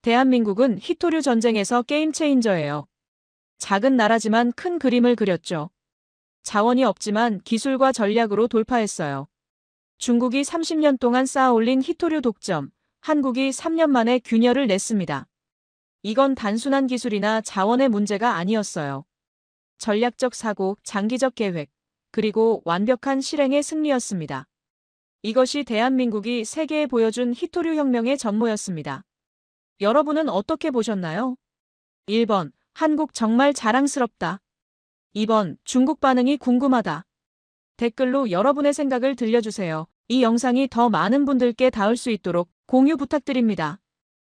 대한민국은 히토류 전쟁에서 게임 체인저예요. 작은 나라지만 큰 그림을 그렸죠. 자원이 없지만 기술과 전략으로 돌파했어요. 중국이 30년 동안 쌓아올린 히토류 독점, 한국이 3년 만에 균열을 냈습니다. 이건 단순한 기술이나 자원의 문제가 아니었어요. 전략적 사고, 장기적 계획, 그리고 완벽한 실행의 승리였습니다. 이것이 대한민국이 세계에 보여준 히토류 혁명의 전모였습니다. 여러분은 어떻게 보셨나요? 1번, 한국 정말 자랑스럽다. 2번, 중국 반응이 궁금하다. 댓글로 여러분의 생각을 들려주세요. 이 영상이 더 많은 분들께 닿을 수 있도록 공유 부탁드립니다.